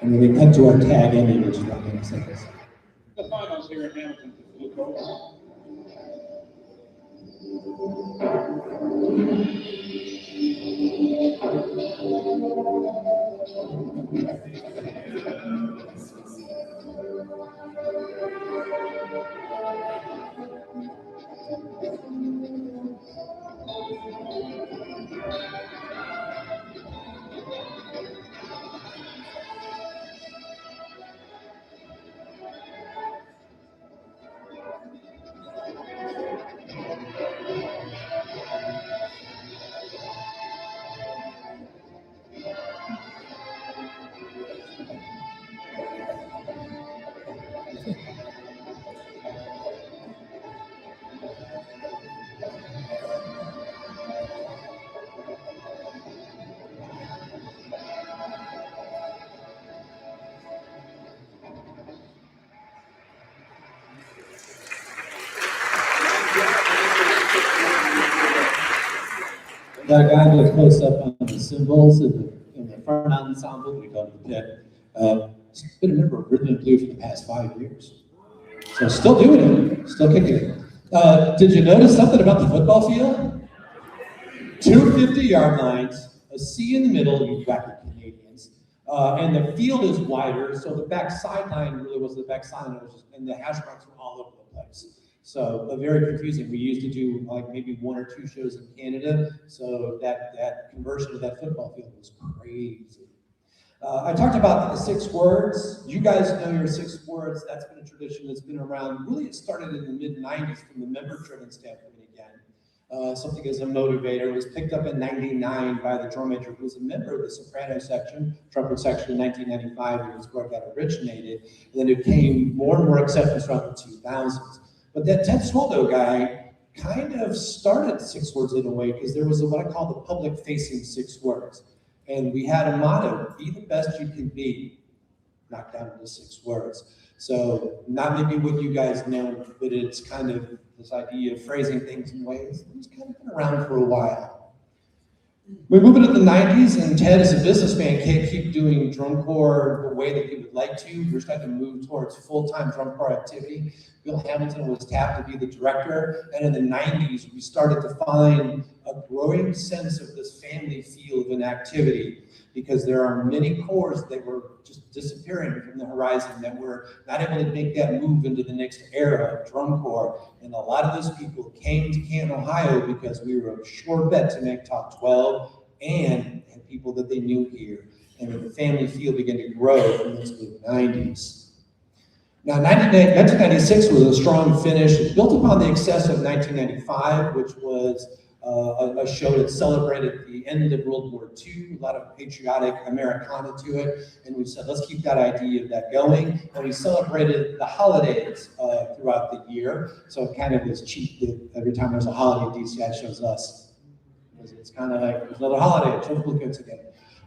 And then they cut to our tag ending, which is about 90 seconds. The finals here in Hamilton for Bluecoats. Got a guy with a close up on the cymbals in the front ensemble. We call it the pit. He's been a member of Rhythm and Blue for the past 5 years. So still doing it, still kicking it. Did you notice something about the football field? 2 50-yard lines, a C in the middle, you got the Canadians, and the field is wider, so the back sideline really was the back sideline, and the hash marks were all over the place. So very confusing. We used to do like maybe 1 or 2 shows in Canada, so that conversion of that football field was crazy. I talked about the 6 words. You guys know your 6 words. That's been a tradition that's been around. Really, it started in the mid-90s from the member-driven standpoint again. Something as a motivator. It was picked up in '99 by the drum major who was a member of the soprano section, trumpet section in 1995. It was where that originated. And then it became more and more acceptance throughout the 2000s. But that Ted Swaldo guy kind of started 6 words in a way because there was what I call the public-facing 6 words. And we had a motto, be the best you can be, knocked down into 6 words. So not maybe what you guys know, but it's kind of this idea of phrasing things in ways that's kind of been around for a while. We move into the 90s, and Ted, as a businessman, can't keep doing drum corps the way that he would like to. We're starting to move towards full-time drum corps activity. Bill Hamilton was tapped to be the director, and in the 90s, we started to find a growing sense of this family feel of an activity, because there are many corps that were just disappearing from the horizon, that were not able to make that move into the next era of drum corps. And a lot of those people came to Canton, Ohio, because we were a sure bet to make top 12 and had people that they knew here. And the family feel began to grow in those mid-90s. Now, 1996 was a strong finish. It built upon the success of 1995, which was a show that celebrated the end of World War II, a lot of patriotic Americana to it, and we said, let's keep that idea of that going. And we celebrated the holidays throughout the year, so it kind of is cheap that every time there's a holiday, DCI shows us. It's kind of like, there's another holiday, show Bluecoats again.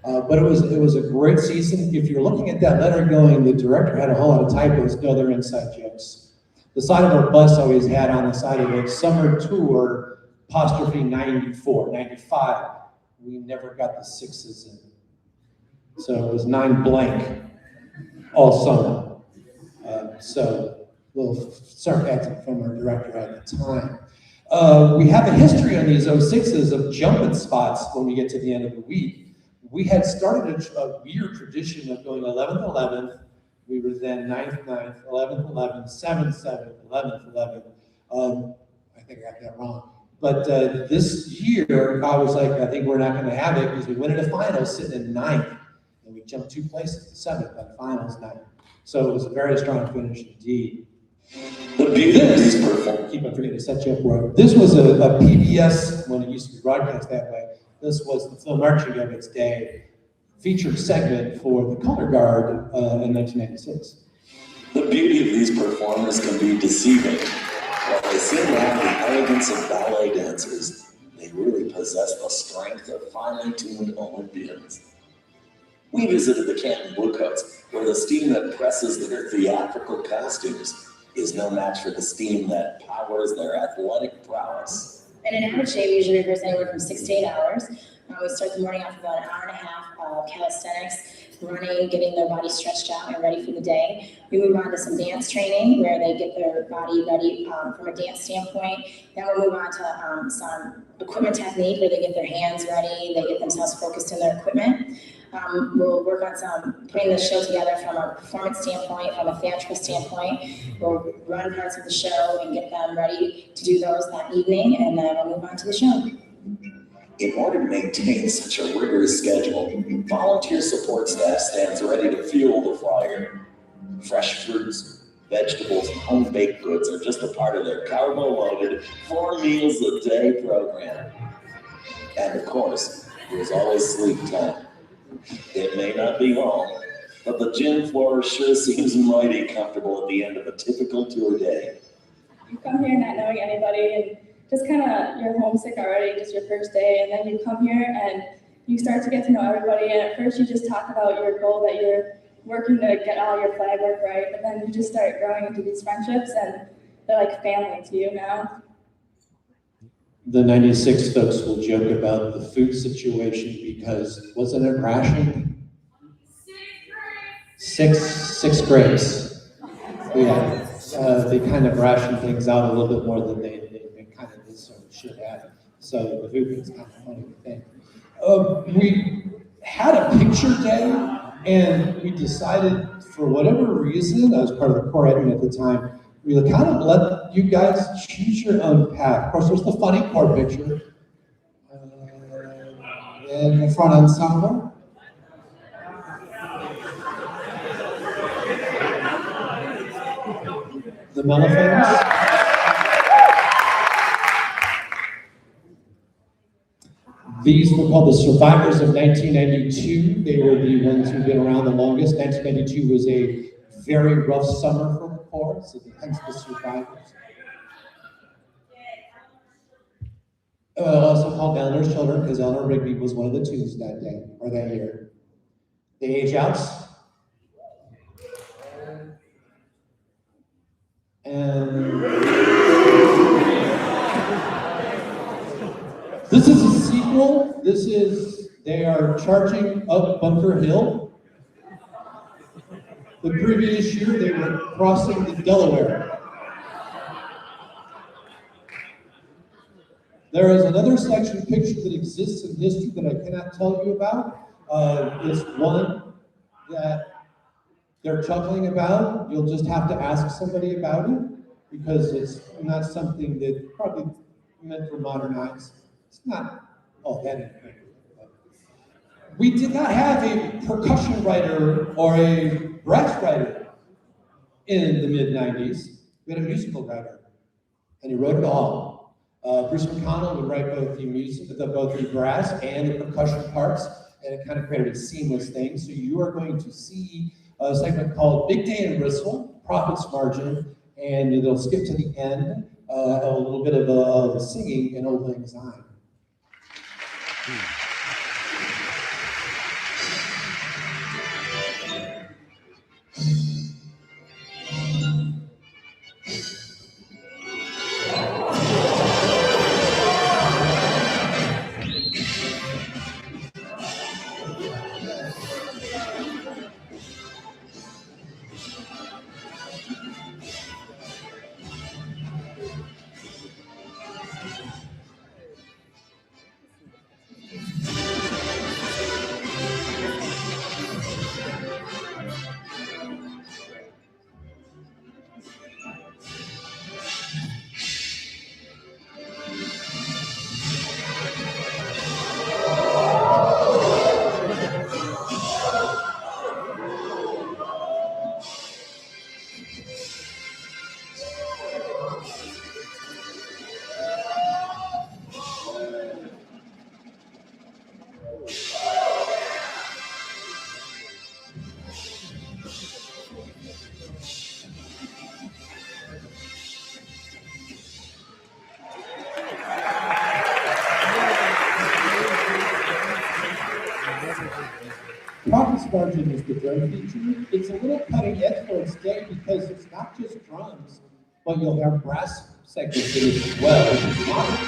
But it was a great season. If you're looking at that letter going, the director had a whole lot of typos. No, they're inside jokes. The side of our bus always had on the side of it, summer tour, apostrophe 94, 95. We never got the 6s in. So it was 9 blank all summer. So a little sarcasm from our director at the time. We have a history on these 06s of jumping spots when we get to the end of the week. We had started a weird tradition of going 11th, 11th. We were then 9th, 9th, 11th, 11th, 7th, 7th, 11th, 11th. I think I got that wrong. But this year, I was like, I think we're not going to have it because we went into finals sitting in 9th. And we jumped 2 places to 7th on finals night. So it was a very strong finish indeed. Keep on forgetting to set you up for it. This was a PBS, when it used to be broadcast that way. This was the Phil Marching of its day, featured segment for the Color Guard in 1996. The beauty of these performers can be deceiving. While they seem to have the elegance of ballet dancers, they really possess the strength of finely tuned Olympians. We visited the Canton Bluecoats, where the steam that presses their theatrical costumes is no match for the steam that powers their athletic prowess. And an average day, we usually rehearse anywhere from 6 to 8 hours. We start the morning off with about an hour and a half of calisthenics, running, getting their body stretched out and ready for the day. We move on to some dance training where they get their body ready from a dance standpoint. Then we'll move on to some equipment technique where they get their hands ready, they get themselves focused in their equipment. We'll work on some putting the show together from a performance standpoint, from a theatrical standpoint. We'll run parts of the show and get them ready to do those that evening, and then we'll move on to the show. In order to maintain such a rigorous schedule, volunteer support staff stands ready to fuel the fire. Fresh fruits, vegetables, and home-baked goods are just a part of their carbo-loaded 4 meals a day program. And of course, there's always sleep time. It may not be long, but the gym floor sure seems mighty comfortable at the end of a typical tour day. You come here not knowing anybody and just kind of, you're homesick already, just your first day, and then you come here and you start to get to know everybody, and at first you just talk about your goal that you're working to get all your flag work right, but then you just start growing into these friendships, and they're like family to you now. The 96 folks will joke about the food situation because wasn't it ration? Six grapes. Yeah, they kind of ration things out a little bit more than they kind of should have. So the food is kind of funny thing. We had a picture day, and we decided for whatever reason, I was part of the core admin at the time, we kind of let you guys choose your own path. Of course, there's the funny core picture. And the front ensemble. The Mellifans. These were called the survivors of 1992. They were the ones who've been around the longest. 1992 was a very rough summer for the Corps, so hence the survivors. Also called Eleanor's Children, because Eleanor Rigby was one of the twos that day, or that year. The Age Outs. And this is a sequel. They are charging up Bunker Hill. The previous year, they were crossing the Delaware. There is another section picture that exists in history that I cannot tell you about. It's one that they're chuckling about. You'll just have to ask somebody about it because it's not something that probably meant for modern eyes. It's not all that important. We did not have a percussion writer or a brass writer in the mid-90s. We had a musical writer, and he wrote it all. Bruce McConnell would write both the brass and the percussion parts, and it kind of created a seamless thing. So you are going to see a segment called Big Day and Whistle, Profits Margin, and it'll skip to the end, a little bit of singing and Old Lang Syne. Profits Margin is the drum feature. It's a little cutting edge for its day because it's not just drums, but you'll have brass segments in it as well, which is modern.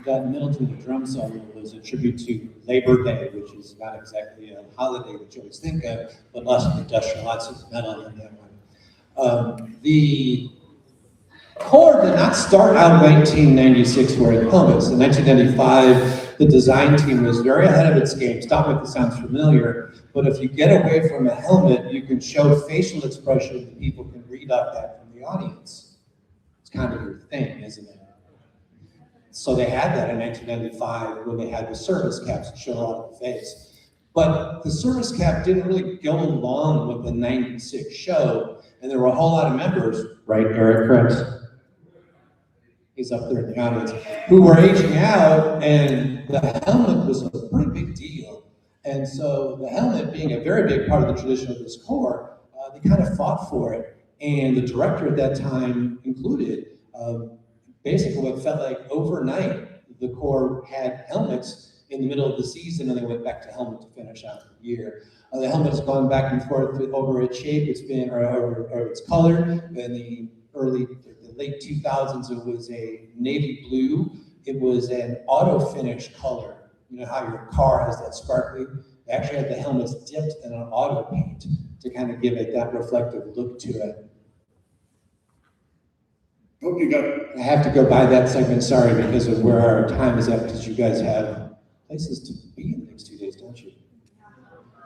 That middle to the drum solo was a tribute to Labor Day, which is not exactly a holiday that you always think of, but lots of industrial, lots of metal in that one. The Corps did not start out in 1996 wearing helmets. In 1995, the design team was very ahead of its game. Stop me if this sounds familiar, but if you get away from a helmet, you can show facial expression and people can read out that from the audience. It's kind of your thing, isn't it? So they had that in 1995 when they had the service caps to show out the face. But the service cap didn't really go along with the 96 show, and there were a whole lot of members, right, Eric Krebs? He's up there in the audience, who were aging out, and the helmet was a pretty big deal. And so the helmet being a very big part of the tradition of this Corps, they kind of fought for it. And the director at that time included, basically what felt like overnight, the Corps had helmets in the middle of the season, and they went back to helmet to finish out the year. The helmet has gone back and forth over its shape. It's been, or its color. In the late 2000s, it was a navy blue. It was an auto finish color. You know how your car has that sparkly? They actually had the helmets dipped in an auto paint to kind of give it that reflective look to it. Hope you got. I have to go by that segment, sorry, because of where our time is at, because you guys have places to be in the next 2 days, don't you?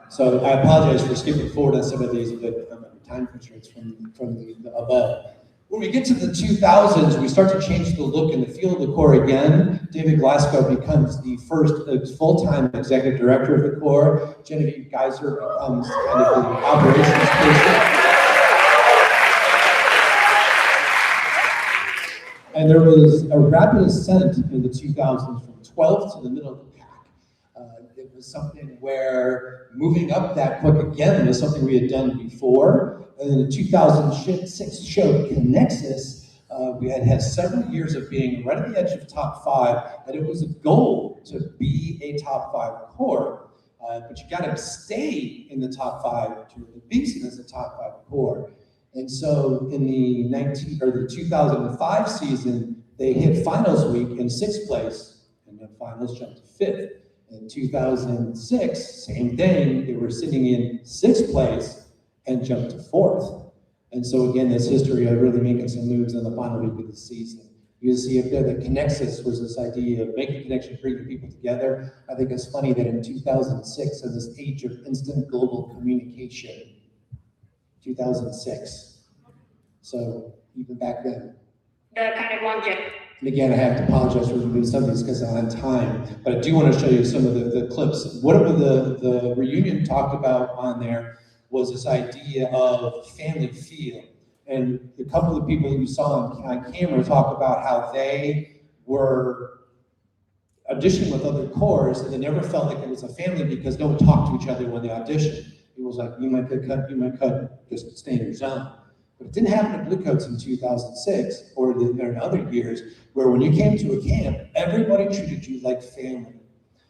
So I apologize for skipping forward on some of these, but time constraints from the above. When we get to the 2000s, we start to change the look and the feel of the Corps again. David Glasgow becomes the first full-time executive director of the Corps. Genevieve Geyser becomes kind of the operations person. And there was a rapid ascent in the 2000s from 12th to the middle of the pack. It was something where moving up that quick again was something we had done before. And in the 2006 show, Connexus, we had several years of being right at the edge of top 5, and it was a goal to be a top 5 Corps. But you got to stay in the top 5 to be seen as a top 5 Corps. And so in the 2005 season, they hit finals week in 6th place, and the finals jumped to 5th. In 2006, same thing, they were sitting in 6th place and jumped to 4th. And so again, this history of really making some moves in the final week of the season. You see up there, the Connexus was this idea of making connections, bringing people together. I think it's funny that in 2006, in this age of instant global communication, 2006. So even back then. The kind of longevity. And again, I have to apologize for doing some of these because I'm on time, but I do want to show you some of the clips. What the reunion talked about on there was this idea of family feel. And a couple of people that you saw on camera talk about how they were auditioning with other corps and they never felt like it was a family because no one talked to each other when they auditioned. It was like, you might get cut, you might cut, just stay in your zone. But it didn't happen at Bluecoats in 2006 or in other years, where when you came to a camp, everybody treated you like family.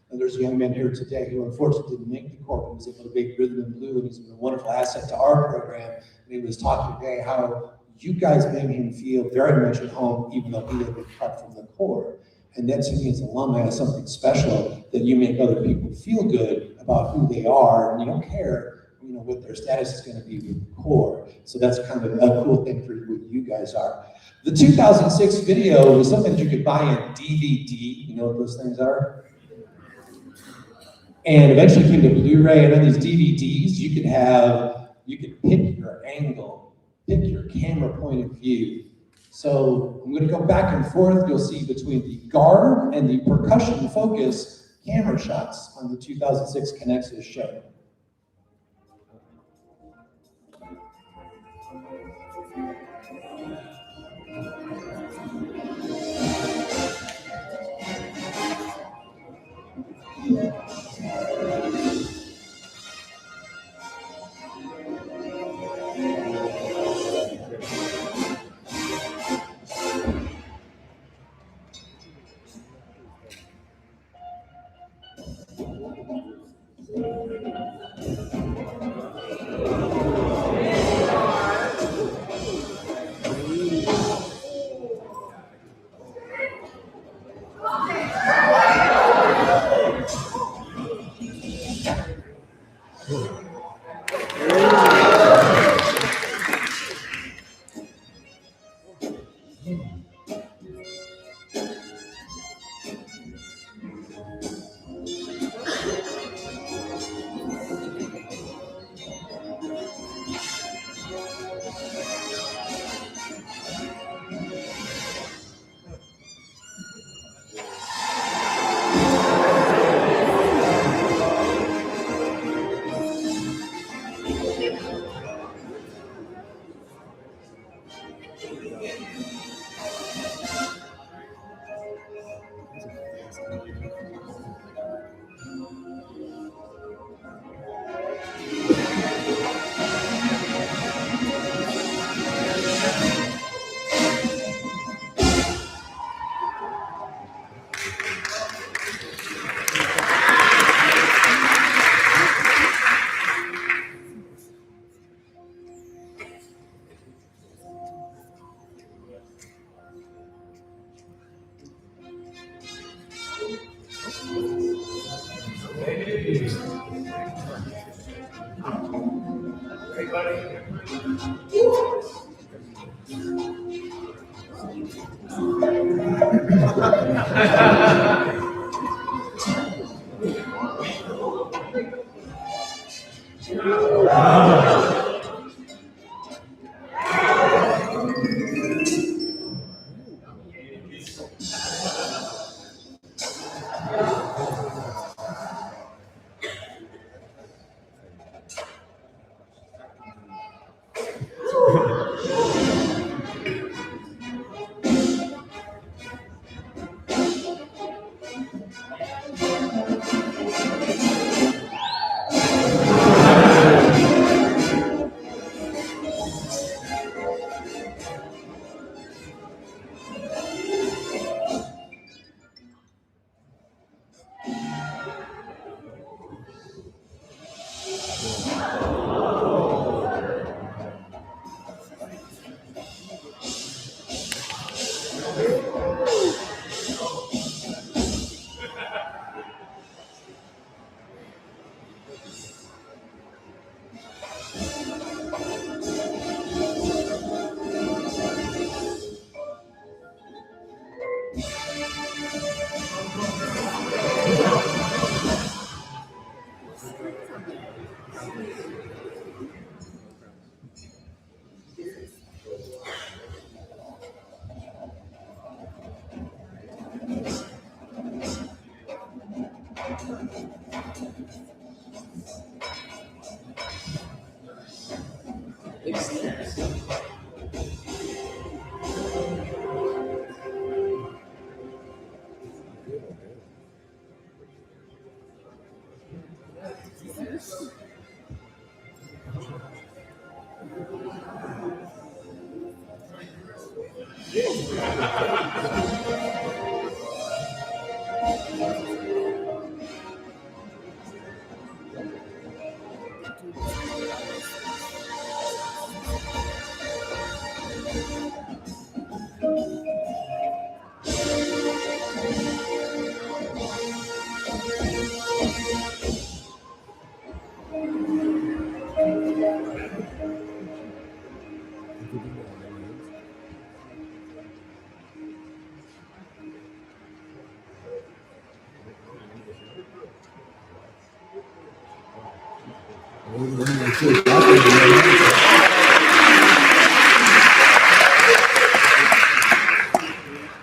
And there's a young man here today who unfortunately didn't make the corps, but was able to make rhythm and blue, and he's been a wonderful asset to our program. And he was talking today how you guys made him feel very much at home, even though he had been cut from the corps. And that to me as alumni is something special, that you make other people feel good about who they are, and you don't care what their status is going to be with the corps. So that's kind of a cool thing for what you guys are. The 2006 video was something that you could buy in DVD. You know what those things are? And eventually came to Blu-ray, and on these DVDs, you could pick your angle, pick your camera point of view. So I'm going to go back and forth. You'll see between the guard and the percussion focus camera shots on the 2006 Connexus show.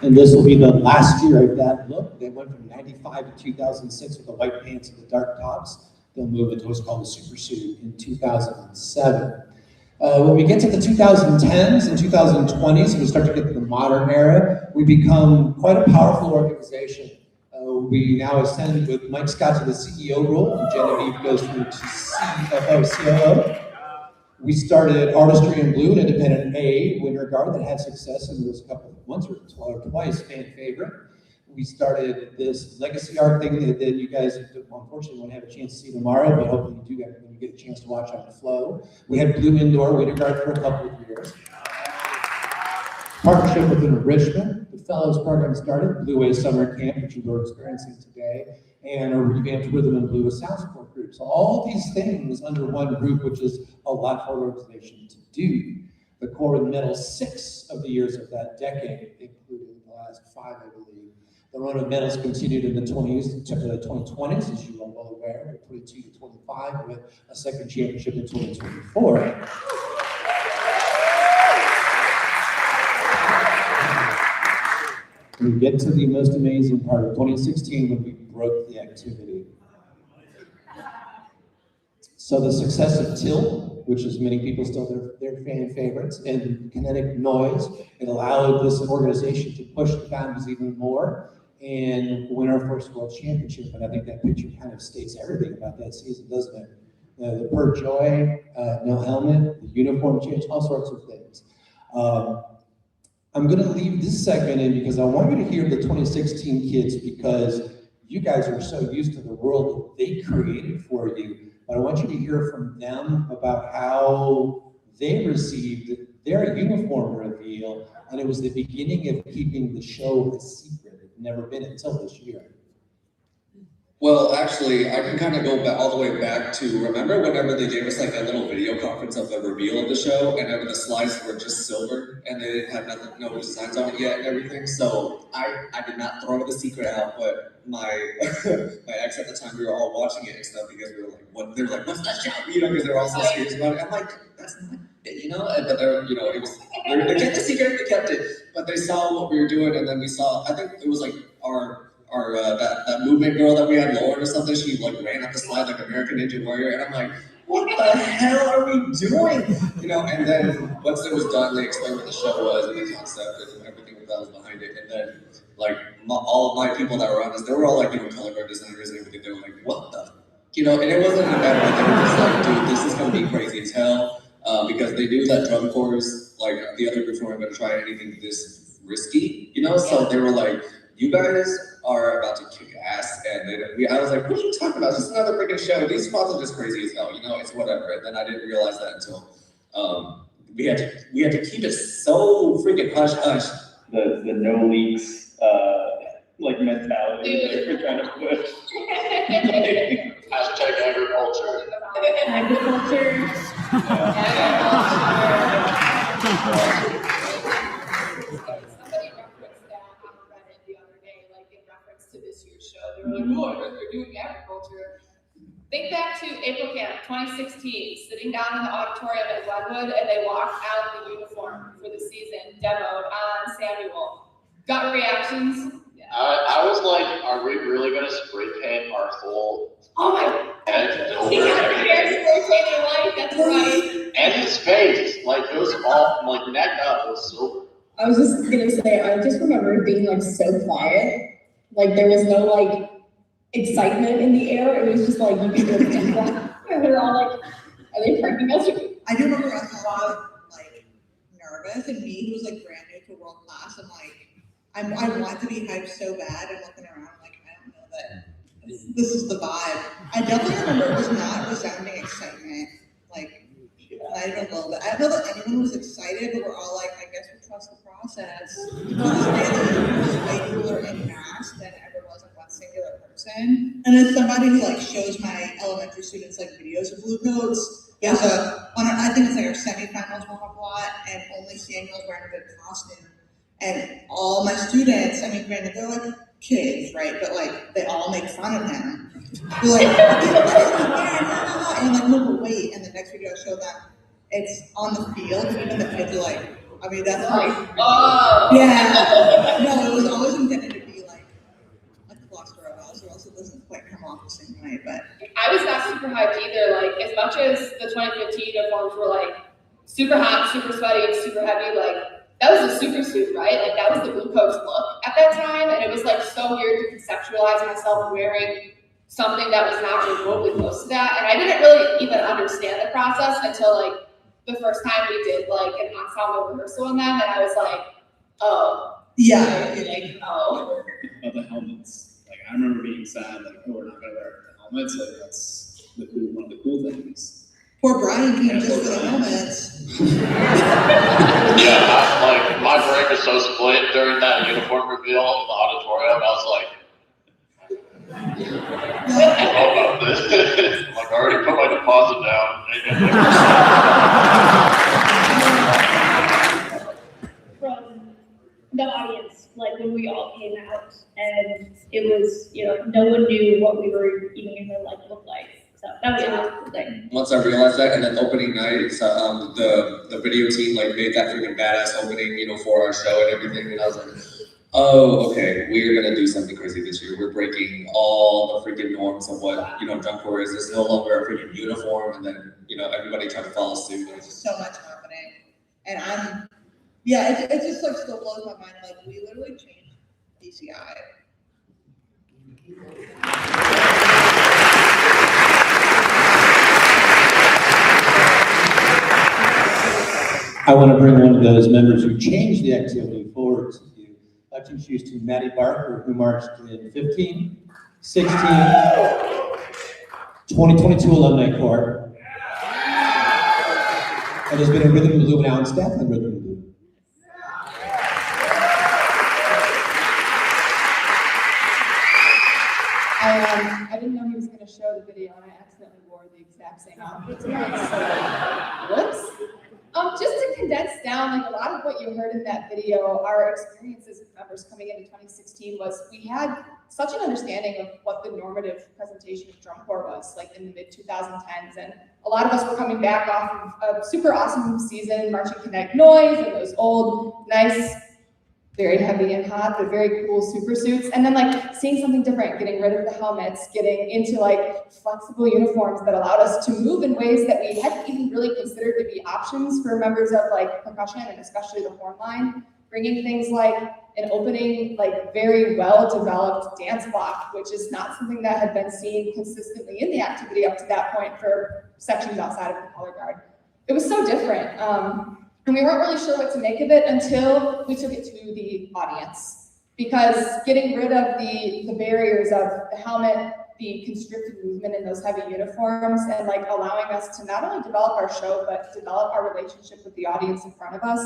And this will be the last year of that look. They went from 95 to 2006 with the white pants and the dark tops. They'll move into what's called the super suit in 2007. When we get to the 2010s and 2020s, we start to get to the modern era, we become quite a powerful organization. We now ascend with Mike Scott to the CEO role, and Genevieve goes through to CFO, COO. We started Artistry in Blue, an independent A winter guard that had success and was a couple of once or twice fan favorite. We started this legacy art thing that you guys unfortunately won't have a chance to see tomorrow, but hopefully you do when you get a chance to watch on the flow. We had Blue Indoor winter guard for a couple of years. Partnership with Enrichment, the Fellows program started, Blue Way Summer Camp, which you are experiencing today, and a revamped Rhythm and Blue with Sound Support Group. So all these things under one roof, which is a lot for an organization to do. The core and middle 6 of the years of that decade, including the last 5, I believe. The run of medals continued in the 2020s, as you are well aware, with 22 to 25, with a second championship in 2024. We get to the most amazing part of 2016 when we broke the activity. So the success of Tilt, which is many people still their fan favorites, and Kinetic Noise, it allowed this organization to push the boundaries even more and win our first world championship. And I think that picture kind of states everything about that season, doesn't it? The per joy, no helmet, the uniform change, all sorts of things. I'm going to leave this segment in because I want you to hear the 2016 kids, because you guys are so used to the world that they created for you. But I want you to hear from them about how they received their uniform reveal, and it was the beginning of keeping the show a secret. It had never been until this year. Well, actually, I can kind of go all the way back to, remember whenever they gave us like a little video conference of the reveal of the show, and the slides were just silver, and they didn't have no designs on it yet and everything. So I did not throw the secret out, but my my ex at the time, we were all watching it and stuff because we were like, what? They're like, what's that show? You know, because they're all so serious about it. I'm like, that's not it, you know. But they're, you know, it was they kept the secret, they kept it, but they saw what we were doing, and then we saw. I think it was like our that movement girl that we had, Lauren or something, she like ran up the slide like American Ninja Warrior, and I'm like, what the hell are we doing? You know, and then once it was done, they explained what the show was and the concept and everything that was behind it, and then like all of my people that were on this, they were all like, you know, color guard designers and everything. They were like, what the, you know, and it wasn't a bad one. They were just like, dude, this is gonna be crazy as hell, because they knew that drum corps, like the other groups weren't gonna try anything this risky, you know, so they were like, you guys are about to kick ass, and I was like, what are you talking about? It's just another freaking show. These spots are just crazy as hell, you know, it's whatever. And then I didn't realize that until we had to keep it so freaking hush hush. The no leaks like mentality that we're trying to push. Hashtag agriculture. They were like, oh, they're doing agriculture. Think back to April Camp 2016, sitting down in the auditorium at Glenwood, and they walked out the uniform for the season, demoed on Samuel. Gut reactions? Yeah. I was like, are we really going to spray paint our whole head? He got hair spray painted white, that's right. And his face, like it was all, like neck up was silver. I was just going to say, I just remember it being like so quiet. Like there was no like excitement in the air. It was just like you could go and we were all like, are they pranking us? I do remember us a lot like nervous, and me, who was like brand new to to world class. I'm like, I want to be hyped so bad. I'm looking around like, I don't know that this is the vibe. I definitely remember it was not resounding excitement, like not even a little bit. I don't know that anyone was excited, but we're all like, I guess we trust the process. To this day, it was way cooler in mass than it ever was in one singular person. And as somebody who like shows my elementary students like videos of Bluecoats, there's I think it's like our semifinals warm up lot, and only Samuel's wearing a good costume. And all my students, I mean, granted, they're like kids, right? But like, they all make fun of him. They're like, and I'm like, no, but wait. And the next video I show them, it's on the field, and even the kids are like, I mean, that's like, yeah. No, it was always intended to be like a cluster of us, or else it doesn't quite come off the same way. But I was not super hyped either. Like, as much as the 2015 uniforms were like super hot, super sweaty, super heavy, like, that was a super suit, right? Like, that was the Bluecoats look at that time, and it was like so weird to conceptualize myself wearing something that was not remotely close to that. And I didn't really even understand the process until like the first time we did like an ensemble rehearsal on them, and I was like, oh. Yeah. Like, oh. About the helmets, like I remember being sad, like, oh, we're not gonna wear the helmets. Like that's one of the cool things. Poor Brian came just for the helmets. Yeah, like my brain was so split during that uniform reveal in the auditorium. I was like, I don't know about this. Like, I already put my deposit down. From the audience, like when we all came out, and it was, no one knew what we were even gonna like look like. So that was a cool thing. Once I realized that, and then opening night, the video team like made that freaking badass opening, for our show and everything, and I was like, oh, okay, we're gonna do something crazy this year. We're breaking all the freaking norms of what drum corps is. It's no longer a freaking uniform, and then everybody tried to follow suit. It's just so much happening, and it just like still blows my mind. Like we literally changed DCI. I want to bring one of those members who changed the activity forward to you. I'd like to introduce to you Maddie Barker, who marched in 15, 16, 2022 Alumni Corps, and has been in Rhythm and Blue and now on staff in Rhythm and Blue. I didn't know he was going to show the video, and I accidentally wore the exact same outfit tonight. So, whoops. Just to condense down, like a lot of what you heard in that video, our experiences with members coming into 2016 was we had such an understanding of what the normative presentation of drum corps was, like in the mid-2010s, and a lot of us were coming back off of a super awesome season, marching Connect Noise, and those old, nice, very heavy and hot, but very cool super suits. And then like seeing something different, getting rid of the helmets, getting into like flexible uniforms that allowed us to move in ways that we hadn't even really considered to be options for members of like percussion and especially the horn line. Bringing things like an opening, like very well-developed dance block, which is not something that had been seen consistently in the activity up to that point for sections outside of the color guard. It was so different. And we weren't really sure what to make of it until we took it to the audience. Because getting rid of the barriers of the helmet, the constricted movement in those heavy uniforms, and like allowing us to not only develop our show, but develop our relationship with the audience in front of us,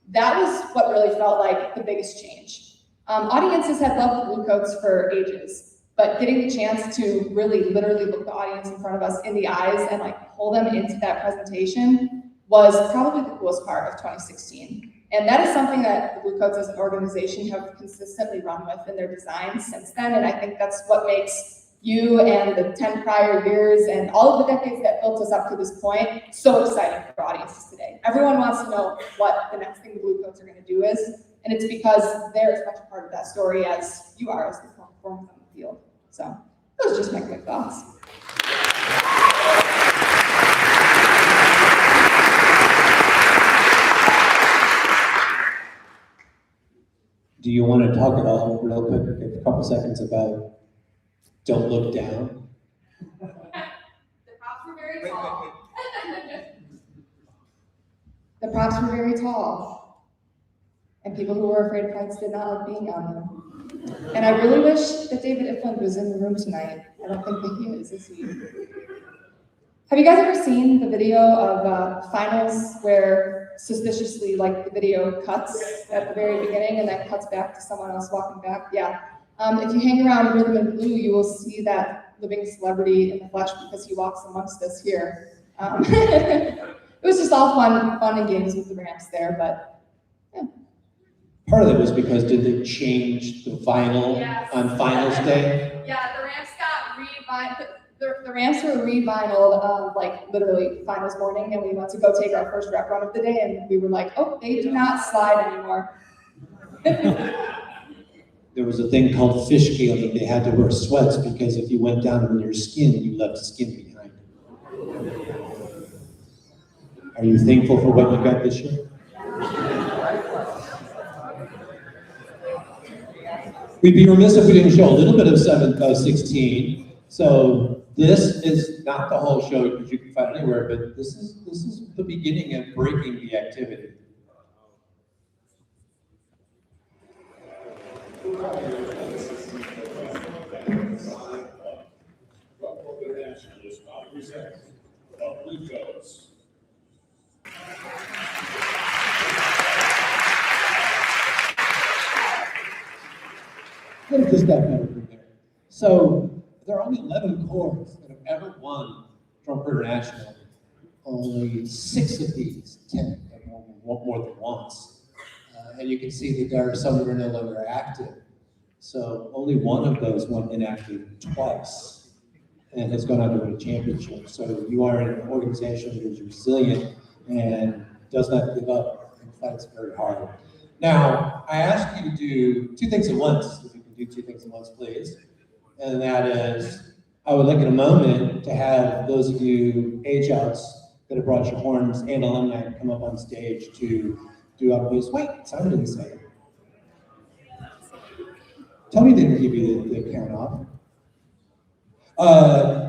that was what really felt like the biggest change. Audiences had loved Bluecoats for ages, but getting the chance to really literally look the audience in front of us in the eyes and like pull them into that presentation was probably the coolest part of 2016. And that is something that the Bluecoats as an organization have consistently run with in their designs since then. And I think that's what makes you and the 10 prior years and all of the decades that built us up to this point so exciting for audiences today. Everyone wants to know what the next thing the Bluecoats are going to do is, and it's because they're as much a part of that story as you are as the performers on the field. So those are just my quick thoughts. Do you want to talk about real quick, a couple seconds about don't look down? The props were very tall. The props were very tall. and people who were afraid of heights did not like being on them. And I really wish that David Ifland was in the room tonight. I don't think that he is he? Have you guys ever seen the video of finals where suspiciously, like, the video cuts at the very beginning and then cuts back to someone else walking back? Yeah. If you hang around Rhythm and Blue, you will see that living celebrity in the flesh because he walks amongst us here. It was just all fun and games with the ramps there, but yeah. Part of it was because did they change the vinyl on finals day? Yeah, the ramps got re-vinyled. The ramps were re-vinyled, like literally finals morning, and we went to go take our first rep run of the day, and we were like, oh, they do not slide anymore. There was a thing called fish scaling. They had to wear sweats because if you went down in your skin, you left skin behind. Are you thankful for what you got this year? We'd be remiss if we didn't show a little bit of 16. So this is not the whole show because you can find it anywhere, but this is the beginning of breaking the activity. Bluecoats. Let's just step over there. So there are only 11 corps that have ever won Trump International. Only 6 of these, 10, have won more than once. And you can see that there are some that are no longer active. So only one of those went inactive twice and has gone on to win a championship. So you are in an organization that is resilient and does not give up and fights very hard. Now, I ask you to do 2 things at once. If you can do 2 things at once, please. And that is, I would like in a moment to have those of you age-outs that have brought your horns and alumni come up on stage to do up news. Wait, Simon didn't say it. Tony didn't give you the count off.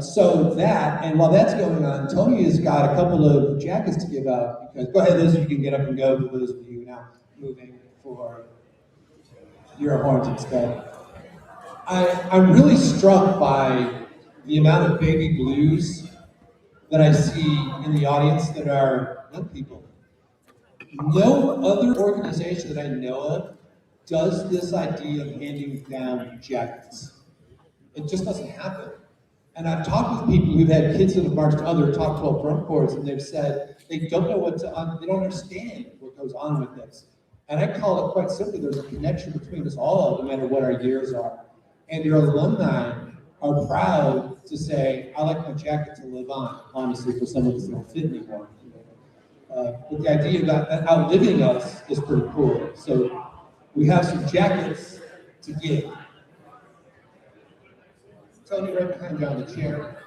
So that, and while that's going on, Tony has got a couple of jackets to give out. Because, go ahead, those of you can get up and go, for those of you now moving for your horns instead. I'm really struck by the amount of baby blues that I see in the audience that are young people. No other organization that I know of does this idea of handing down jackets. It just doesn't happen. And I've talked with people who've had kids that have marched to other top 12 drum corps, and they've said they don't know they don't understand what goes on with this. And I call it quite simply, there's a connection between us all, no matter what our years are. And your alumni are proud to say, I like my jacket to live on, honestly, for some of us that don't fit anymore. But the idea about outliving us is pretty cool. So we have some jackets to give. Tony, right behind you on the chair.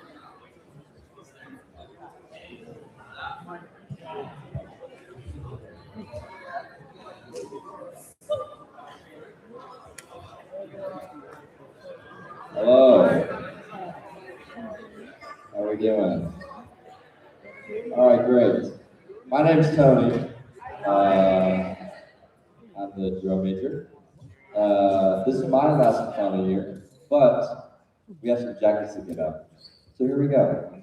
Hello. How are we doing? All right, great. My name's Tony. I'm the drum major. This is my last final year, but we have some jackets to get up. So here we go.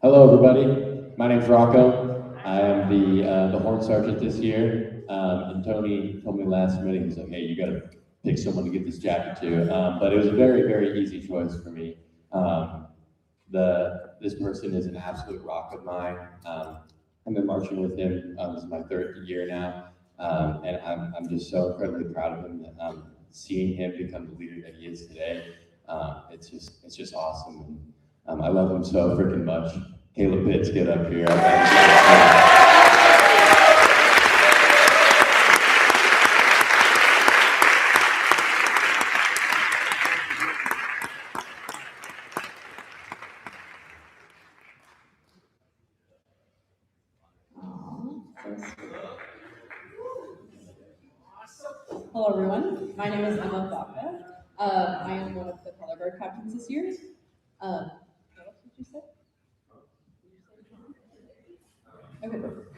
Hello, everybody. My name's Rocco. I am the horn sergeant this year. And Tony told me last minute, he's like, hey, you got to pick someone to give this jacket to. But it was a very, very easy choice for me. This person is an absolute rock of mine. I've been marching with him. This is my 3rd year now. And I'm just so incredibly proud of him that seeing him become the leader that he is today. It's just awesome. And, I love him so freaking much. Caleb Pitts, get up here. Hello, everyone. My name is Emma Baca. I am one of the color guard captains this year. What else did you say? Okay, perfect.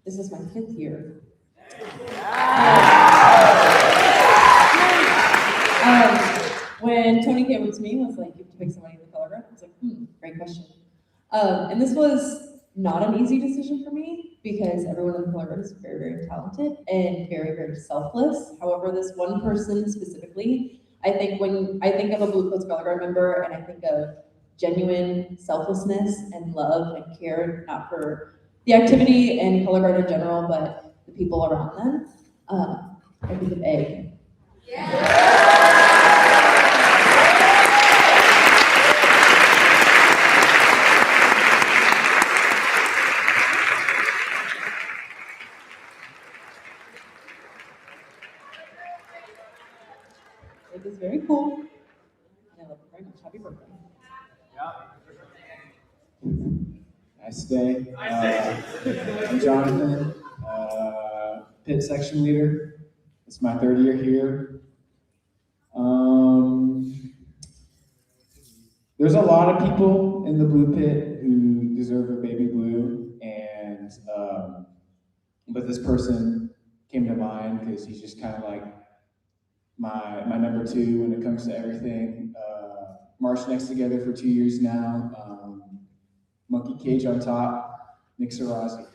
This is my 5th year. When Tony came up to me and was like, you have to pick somebody in the color guard, I was like, great question. And this was not an easy decision for me because everyone in the color guard is very, very talented and very, very selfless. However, this one person specifically, I think when I think of a Bluecoats color guard member and I think of genuine selflessness and love and care, not for the activity and color guard in general, but the people around them, I think of Egg. It is very cool. And I love it very much. Happy birthday. Nice day. I'm Jonathan, pit section leader. It's my 3rd year here. There's a lot of people in the blue pit who deserve a baby blue, and but this person came to mind because he's just kind of like my number 2 when it comes to everything. Marched next together for 2 years now. Monkey cage on top, Nick Sarazi.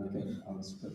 Okay, I'll just put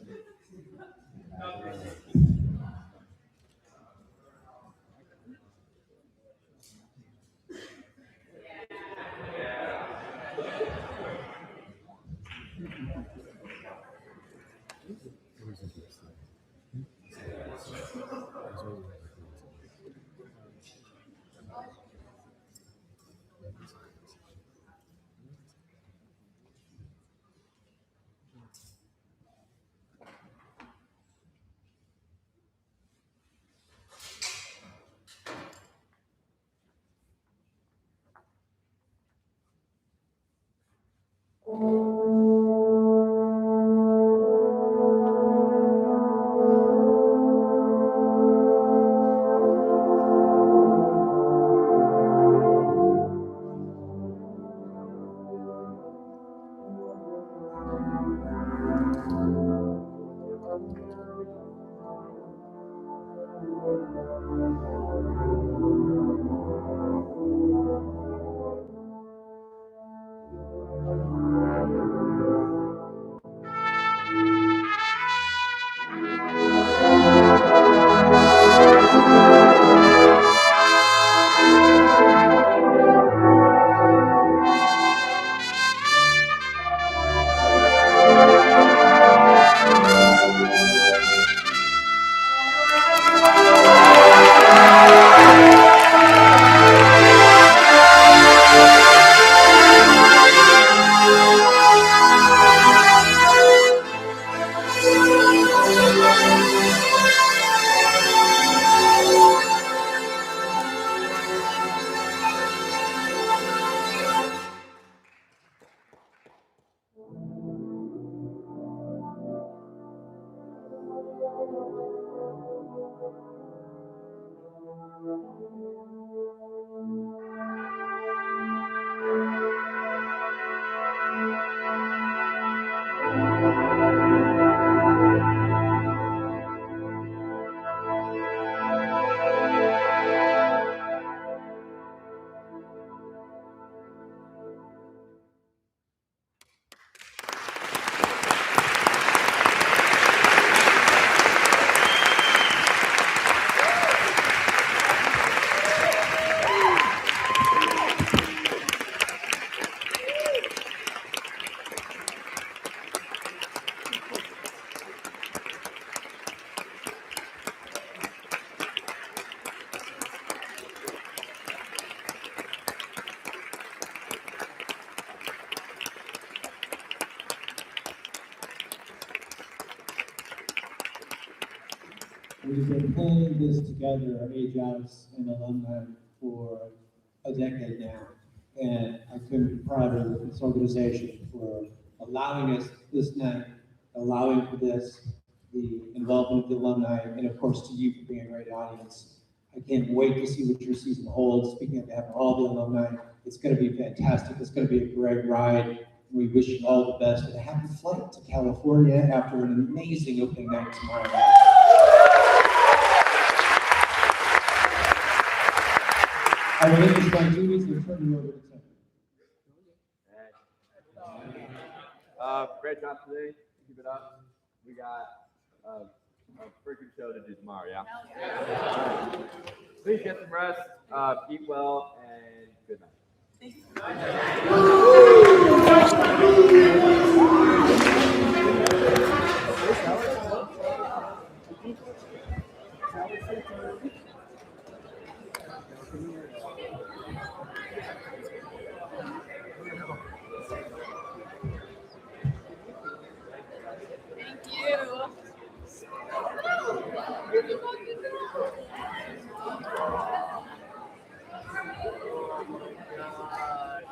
We've been pulling this together, our age-outs and alumni, for a decade now. And I couldn't be prouder of this organization for allowing us this night allowing for this, the involvement of the alumni, and of course to you for being a great audience. I can't wait to see what your season holds. Speaking on behalf of all the alumni, it's going to be fantastic. It's going to be a great ride. We wish you all the best and a happy flight to California after an amazing opening night tomorrow night. I will introduce my duties and turn you over to Tim. Great job today. Keep it up. We got a freaking show to do tomorrow, yeah? Please get some rest, eat well, and good night.